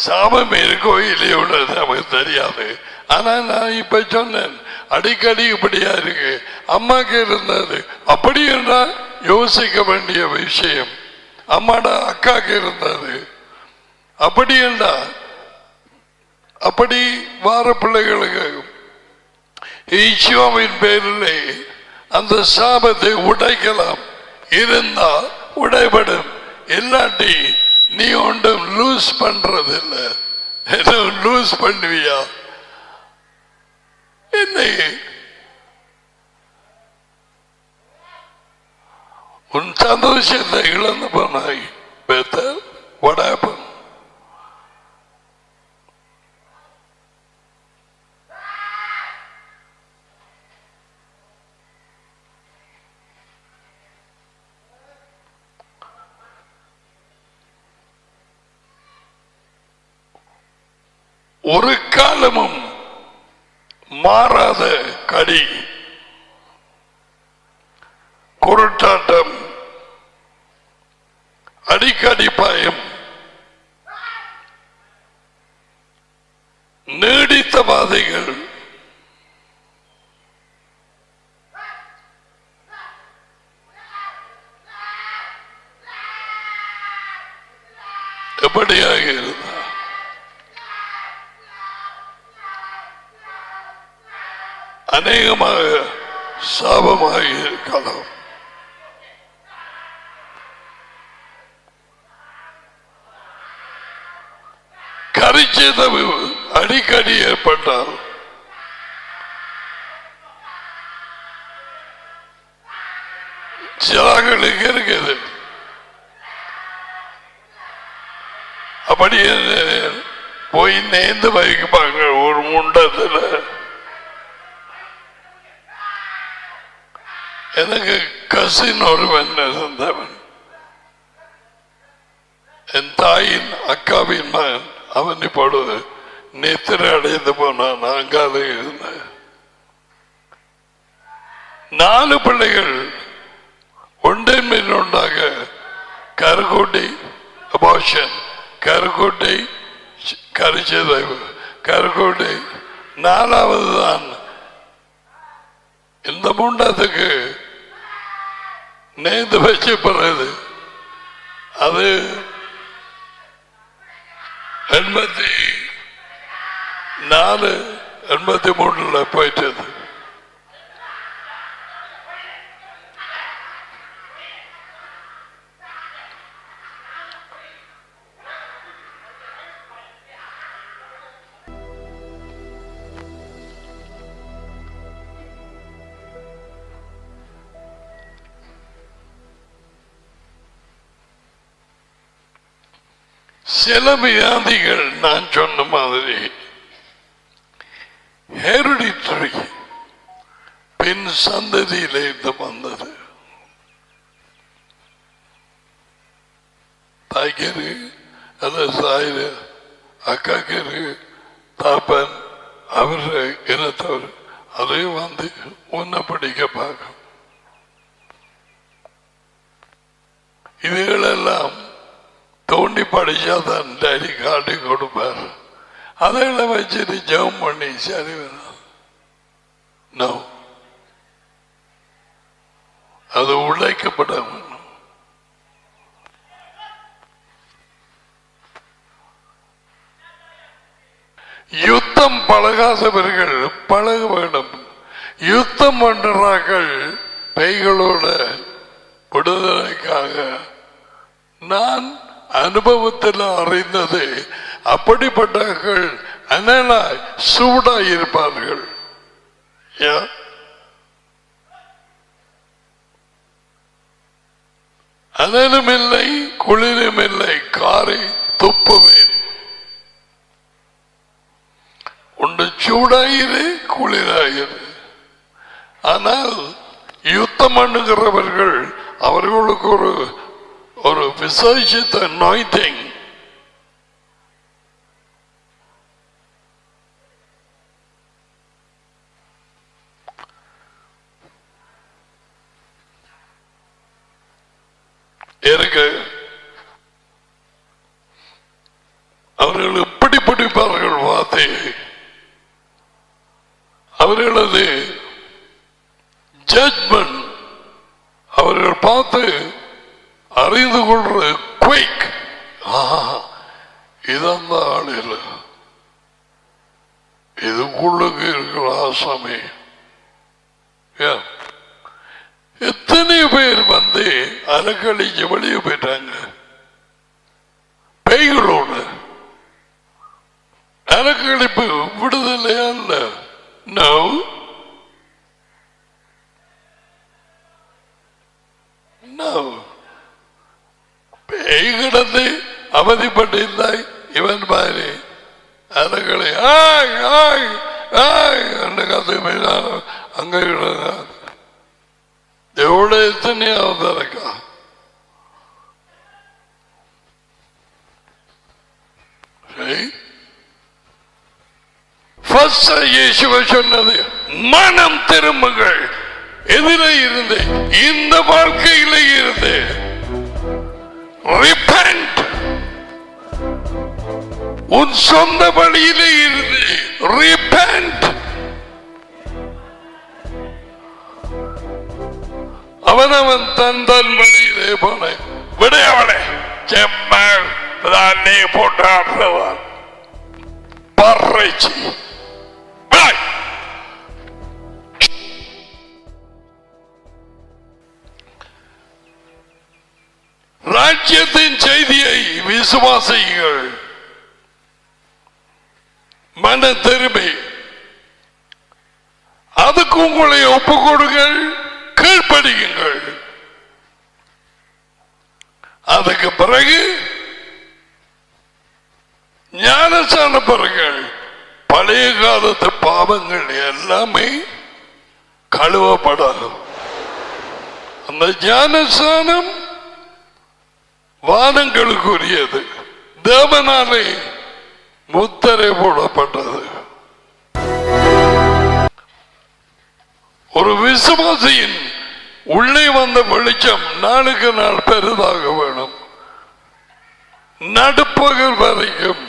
சாபம் இருக்கோ இல்லையோ நமக்கு தெரியாது. ஆனா நான் இப்ப சொன்னேன், அடிக்கடி இப்படியா இருக்கு. அம்மாக்கு இருந்தது அப்படி என்றால் யோசிக்க வேண்டிய விஷயம். அம்மாடா அக்காக்கு இருந்தது அப்படி என்றா அப்படி வார பிள்ளைகளுக்கு ஈஸ்வரின் பேரிலே அந்த சாபத்தை உடைக்கலாம். இருந்தா உடைபடும். இல்லாட்டி நீ ஒன்றும் லூஸ் பண்றது இல்லை. லூஸ் பண்ணுவியா? என்னை உன் சந்தோஷத்தை இழந்து போனாய். What happened? ஒரு காலமும் மாறாத கடி, குருட்டாட்டம், அடிக்கடி பயம், நீடித்த பாதைகள், எப்படியாக இருந்தா அநேகமாக சாபமாக இருக்கலாம். கரிச்சேதவு அடிக்கடி ஏற்பட்டால் சிலாக்களுக்கு இருக்குது. அப்படி போய் நேர்ந்து வைப்பாங்க ஒரு முண்டத்துல. எனக்கு கசின் ஒருவன் இருந்தவன், என் தாயின் அக்காவின் மகன். அவன் இப்பொழுது நித்திரை அடைந்து போனான். அங்கால இருந்த 4 பிள்ளைகள் ஒன்றின் மேல் உண்டாக கருக்கூட்டி அபார்ஷன், கருக்கூட்டி கரிச்சதைவு, கருக்கூட்டி 4வது தான் இந்த முண்டத்துக்கு நேர்ந்து வச்சு பிறகு அது 84, 83 போயிட்டது. சில வியாதிகள் நான் சொன்ன மாதிரி ஹெரிடிட்டரி, பின் சந்ததியில இருந்து வந்தது. தாய்க்கரு, அது சாயிரு, அக்காக்கரு, தாப்பன், அவரு இனத்தவர், அதையும் வந்து உன்னை படிக்க பார்க்கும். இதுகளெல்லாம் தோண்டி படிச்சாதான் டைரி காட்டி கொடுப்பார். அதைகளை வச்சுட்டு ஜெபம் பண்ணி சரி நோ, அது உழைக்கப்பட வேணும். யுத்தம் பழகாதவர்கள் பழக வேண்டும். யுத்தம் பண்றார்கள் பெய்களோட விடுதலைக்காக. நான் அனுபவத்தில் அறிந்தது, அப்படிப்பட்டவர்கள் அனலாய் சூடாய் இருப்பார்கள். அனலும் இல்லை குளிரும் இல்லை, காரை துப்புவேன். ஒன்று சூடாயிரு குளிராயிரு. ஆனால் யுத்தம் பண்ணுகிறவர்கள் அவர்களுக்கு ஒரு விசேஷித்த anointing இருக்கு. அவர்கள் எப்படி படிப்பார்கள் வார்த்தையை. அவர்களது ஜட்மெண்ட் அவர்கள் பார்த்து அறிந்து கொள்ற குயிக். இதந்த ஆள் இல்லை, உள்ளுக்கு இருக்கிற ஆசாமி. எத்தனை பேர் வந்து அலக்கழிச்சு வெளியே போயிட்டாங்க பேய்களோடு. அலக்கழிப்பு விடுதலையா இல்ல? நோ. பேய் கிடந்து அவதிப்பட்டிருந்தாய் இவன் மாதிரி அலக்களை கத்து அங்க எவ்வளவு எத்தனையாவது இருக்கா? சொன்னது மனம் திரும்புங்கள். எதிரே இருந்து இந்த வாழ்க்கையில இருந்து repent. உன் சொந்த வழியிலே இருந்து repent. அவனவன் தன் வழியிலே போன விடையவனே செம்மல் தானே போட்டாடுறவன் பறைச்சி ராஜ்யத்தின் செய்தியை விசுவாசிகள். மன திரும்பி அதுக்கு உங்களை ஒப்பு கொடுங்கள், கீழ்ப்படியுங்கள். அதுக்கு பிறகு ஞானசான பெறுங்கள். பழைய காலத்து பாவங்கள் எல்லாமே கழுவப்படும். அந்த ஞானசானம் வானங்களுக்குரியது, தேவனாலே முத்திரை போடப்பட்டது. ஒரு விசுவாசியின் உள்ளே வந்த வெளிச்சம் நாளுக்கு நாள் பெரிதாக வேணும். நடுப்பகல் வரைக்கும்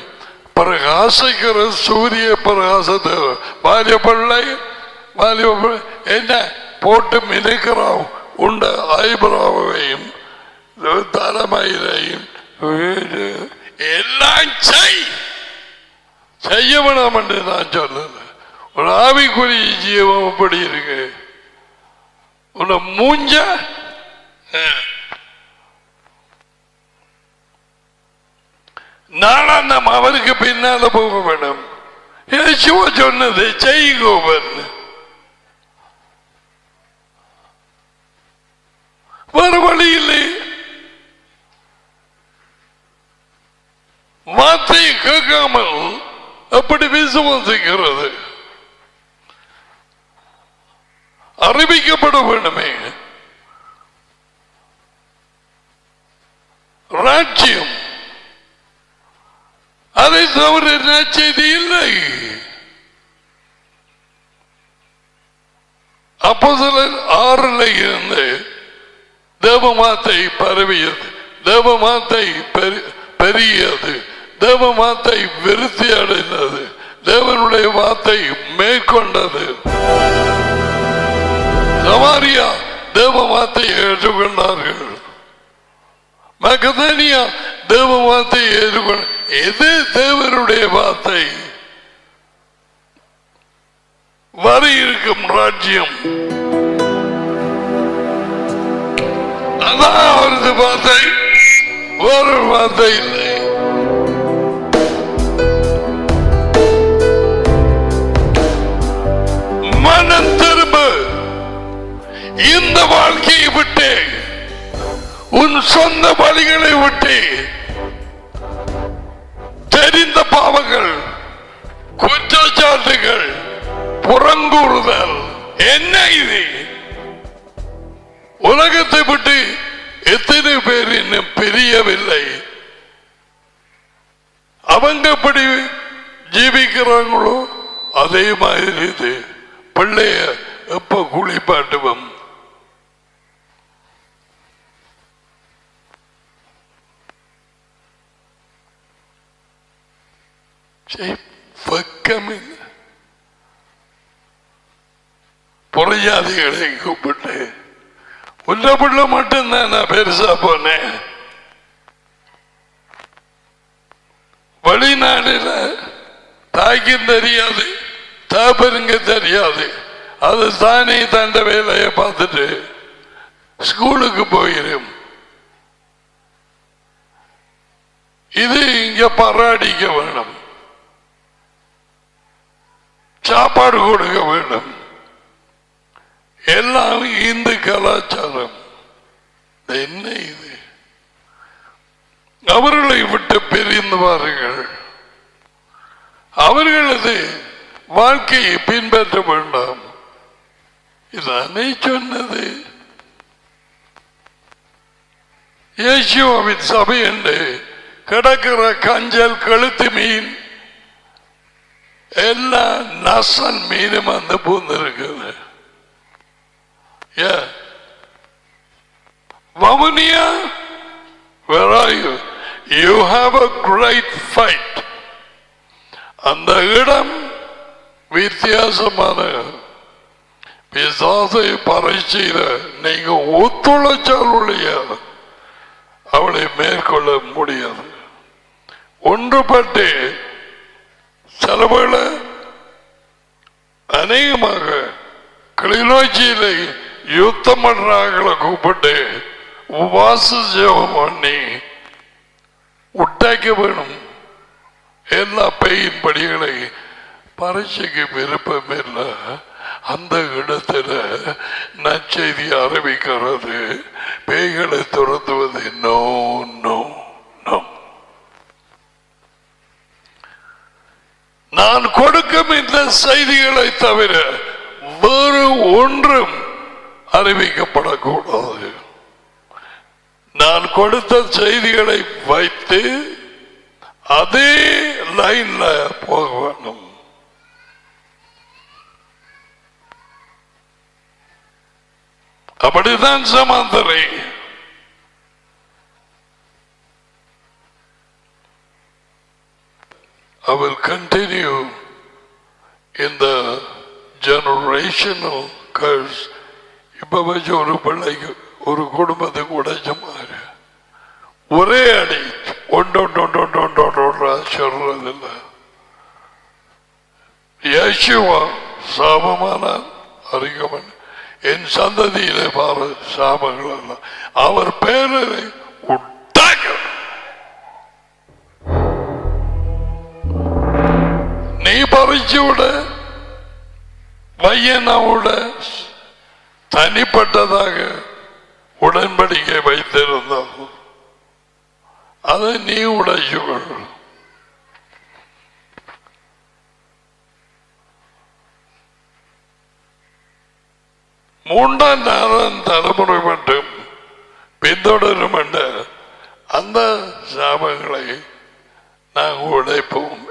பிரகாசிக்கிற சூரிய பிரகாசத்தை வாலிபள்ளை என்ன போட்டு மிதக்கிறோம். உண்ட ஐபிராவையும் தலைமையிலையும் எல்லாம் செய்ய வேணாம் என்று நான் சொன்னது. ஒரு ஆவிக்குரிய ஜீவம் அப்படி இருக்கு. உன்னை மூஞ்ச நாளாந்தம் அவருக்கு பின்னால போக வேணும். இயேசுவ சொன்னது செய்கோவன். வேறு வழி இல்லை. வார்த்தையை கேட்காமல் அப்படி விசுவாசிக்கிறது. அறிவிக்கப்பட வேண்டுமே. ராஜ்யம் அதை தவிர செய்தி இல்லை. அப்போஸ்தலர் 6 இருந்து தேவமாத்தை பரவியது, தேவமாத்தை பெரியது, தேவமாத்தை விருத்தி அடைந்தது, தேவனுடைய வார்த்தை மேற்கொண்டது. சமாரியா தேவ வார்த்தையை ஏற்றுக்கொண்டார்கள். மக்கதேனியா தேவ வார்த்தையை ஏற்றுக்கொண்ட. எது தேவனுடைய வார்த்தை? வர இருக்கும் ராஜ்யம் அதான் அவரது வார்த்தை. ஒரு வார்த்தை இல்லை. மனம் திரும்ப. இந்த வாழ்க்கையை விட்டு, உன் சொந்த வழிகளை விட்டு, தெரிந்த பாவங்கள், குற்றச்சாட்டுகள், புறங்கூறுதல், என்ன இது? உலகத்தை விட்டு எத்தனை பேர் இன்னும் பிரியவில்லை. அவங்க எப்படி ஜீவிக்கிறாங்களோ அதே மாதிரி இது. பிள்ளைய எப்ப குளிப்பாட்டுவோம்? பக்கமில்லை. புறஜாதிகளை கூப்பிட்டு உள்ள புள்ள மட்டும்தான் நான் பெருசா போனேன். வெளிநாடுல தாய்க்கும் தெரியாது தகப்பனுங்க தெரியாது. அது தானே தண்ட வேலையை பார்த்துட்டு ஸ்கூலுக்கு போயிடும். இது இங்க பராடிக்க வேணும், சாப்பாடு கொடுக்க வேண்டும். எல்லாம் இந்து கலாச்சாரம். என்ன இது? அவர்களை விட்டு பிரிந்து வாருங்கள். அவர்களது வாழ்க்கையை பின்பற்ற வேண்டாம். இதானே சொன்னது இயேசுவின் சபை என்று. கிடக்கிற கஞ்சல், கழுத்து மீன், எல்லா நசன் மீனும் வந்து பூந்திருக்குது. Vavuniya, where are you? You have a great fight. அந்த இடம் வித்தியாசமான பிசாசை பரிசீல நீங்க ஒத்துழைச்சாலுடைய அவளை மேற்கொள்ள முடியாது. ஒன்றுபட்டு செலவுகளை அநேகமாக கிளிநொச்சியில யுத்தம் பண்றாங்களை கூப்பிட்டு உபாச ஜெபம் பண்ணி உட்டாக்க வேணும். எல்லா பெயின் படிகளை பரீட்சைக்கு விருப்பம் இல்லை. அந்த இடத்துல நற்செய்தி அறிவிக்கிறது, பேய்களை துரத்துவது நோ நோ நோ. நான் கொடுக்கும் இந்த செய்திகளை தவிர வேறு ஒன்றும் அறிவிக்கப்படக்கூடாது. நான் கொடுத்த செய்திகளை வைத்து அதே லைன்ல போக வேண்டும். அப்படிதான் சமாந்தரை. I will continue in the generational curse. இப்ப வச்சு ஒரு பிள்ளைக்கு ஒரு குடும்பத்துக்கு உடைச்சமாறு ஒரே அடி சொல்றதில்ல. இயேசுவா சாபமான அறிக்கமன் என் சந்ததியிலே பாரு சாபங்கள் அல்ல. அவர் பேரை உட்டாக்க நீ பறிச்சு விட பையனோட தனிப்பட்டதாக உடன்படிக்கை வைத்திருந்தால் அதை நீ உடைச்சுக்கொள். மூன்றாம் நாலாம் தலைமுறை மட்டும் பின்தொடரும் என்ற அந்த சாபங்களை நாங்கள் உடைப்போம்.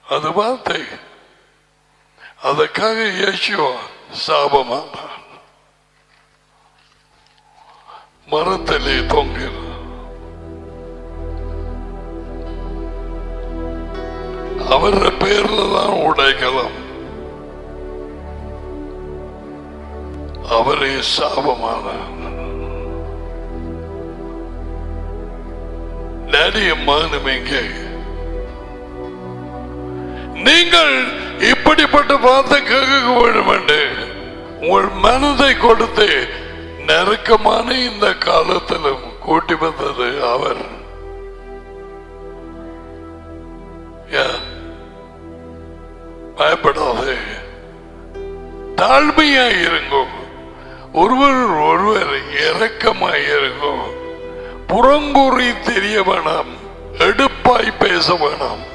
அது வார்த்தை. அதற்காக இயேசுவா சாபமானார், மரத்திலே தொங்கினார். அவர பேர்ல தான் உடைக்கலாம். அவரே சாபமானார். டேடிய மகனும் எங்கே? நீங்கள் இப்படிப்பட்ட வார்த்தை கேட்க வேண்டும் என்று உங்கள் மனதை கொடுத்து நெருக்கமான இந்த காலத்திலும் கூட்டி வந்தது அவர். பயப்படாது, தாழ்மையாய் இருங்கோ, ஒருவர் ஒருவர் இரக்கமாய் இருங்கோ, புறங்கூறி தெரிய வேணாம், எடுப்பாய் பேச வேணாம்.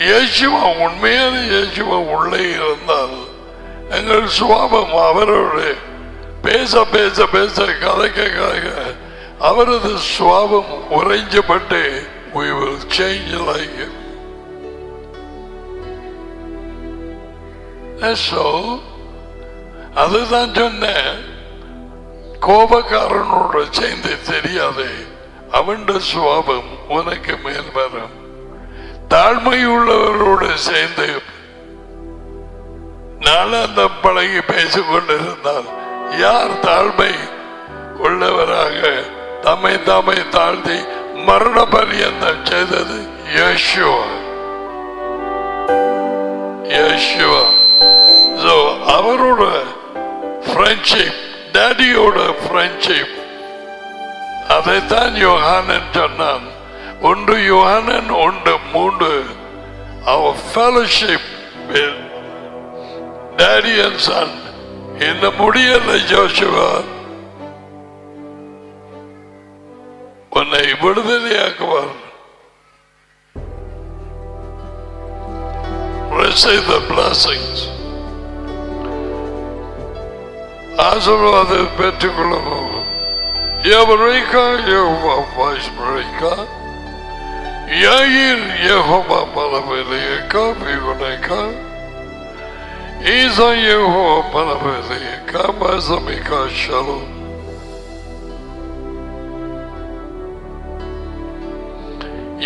இயேசுவா உண்மையான இயேசுவா உள்ளே இருந்தால் எங்கள் சுவாபம் அவரோடு பேச பேச பேச கதைக்க கதைக்க அவரது சுவாபம் உறைஞ்சப்பட்டு we will change like him. So அதுதான் சொன்ன கோபக்காரனோட சேர்ந்து தெரியாதே, அவன் சுவாபம் உனக்கு மேல் வரும். தாழ்மை உள்ளவரோடு சேர்ந்து நாளாந்த பழகி பேசிக் கொண்டிருந்தால் யார் தாழ்மை உள்ளவராக தம்மை தாழ்த்தி மரண பரியந்தம் செய்தது யேசுவா. அவரோட ஃப்ரெண்ட்ஷிப், டேடியோட ஃப்ரெண்ட்ஷிப், அதைத்தான் யோகானன் சொன்னான். 1 யோகானன் 1:3. our fellowship with daddy and son இந்த முடியல ஜோஷுவா, உன்னை விடுதலையாக்குவார். Receive the blessings. ஆசீர்வாதத்தை பெற்றுக்கொள்ளவும். எவரேக்கா யெகோவா வைஸ்மரேக்கா, யாயிர் யெகோவா பலவெளியேக்கா விகுனேக்கா, ஈசா யெகோவா பலவெளியேக்கா மசமிக்கா ஷலோம்.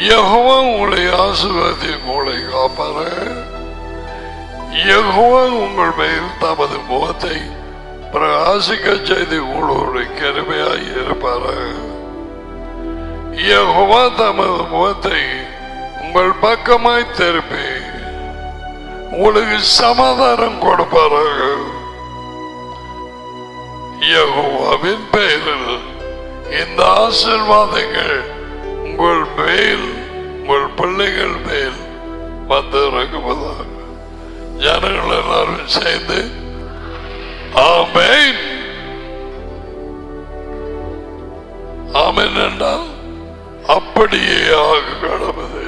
யெகோவா உங்களை ஆசீர்வதி உங்களை காப்பாரு. யெகோவா உங்கள் மேல் தமது முகத்தை பிரகாசிக்க செய்து உங்களோடு கிருபையாய் இருப்பாரு. யெகோவா தமது முகத்தை உங்கள் பக்கமாய் திருப்பி உங்களுக்கு சமாதானம் கொடுப்பாரு. யெகோவாவின் பெயரில் இந்த ஆசீர்வாதங்கள் உங்கள் மேல், உங்கள் பிள்ளைகள் மேல் வந்து இறங்குவதாக. ஜனங்கள் எல்லாரும் சேர்ந்து ஆமென். ஆமென் என்றால் அப்படியே ஆக கடவுது.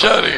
சரி.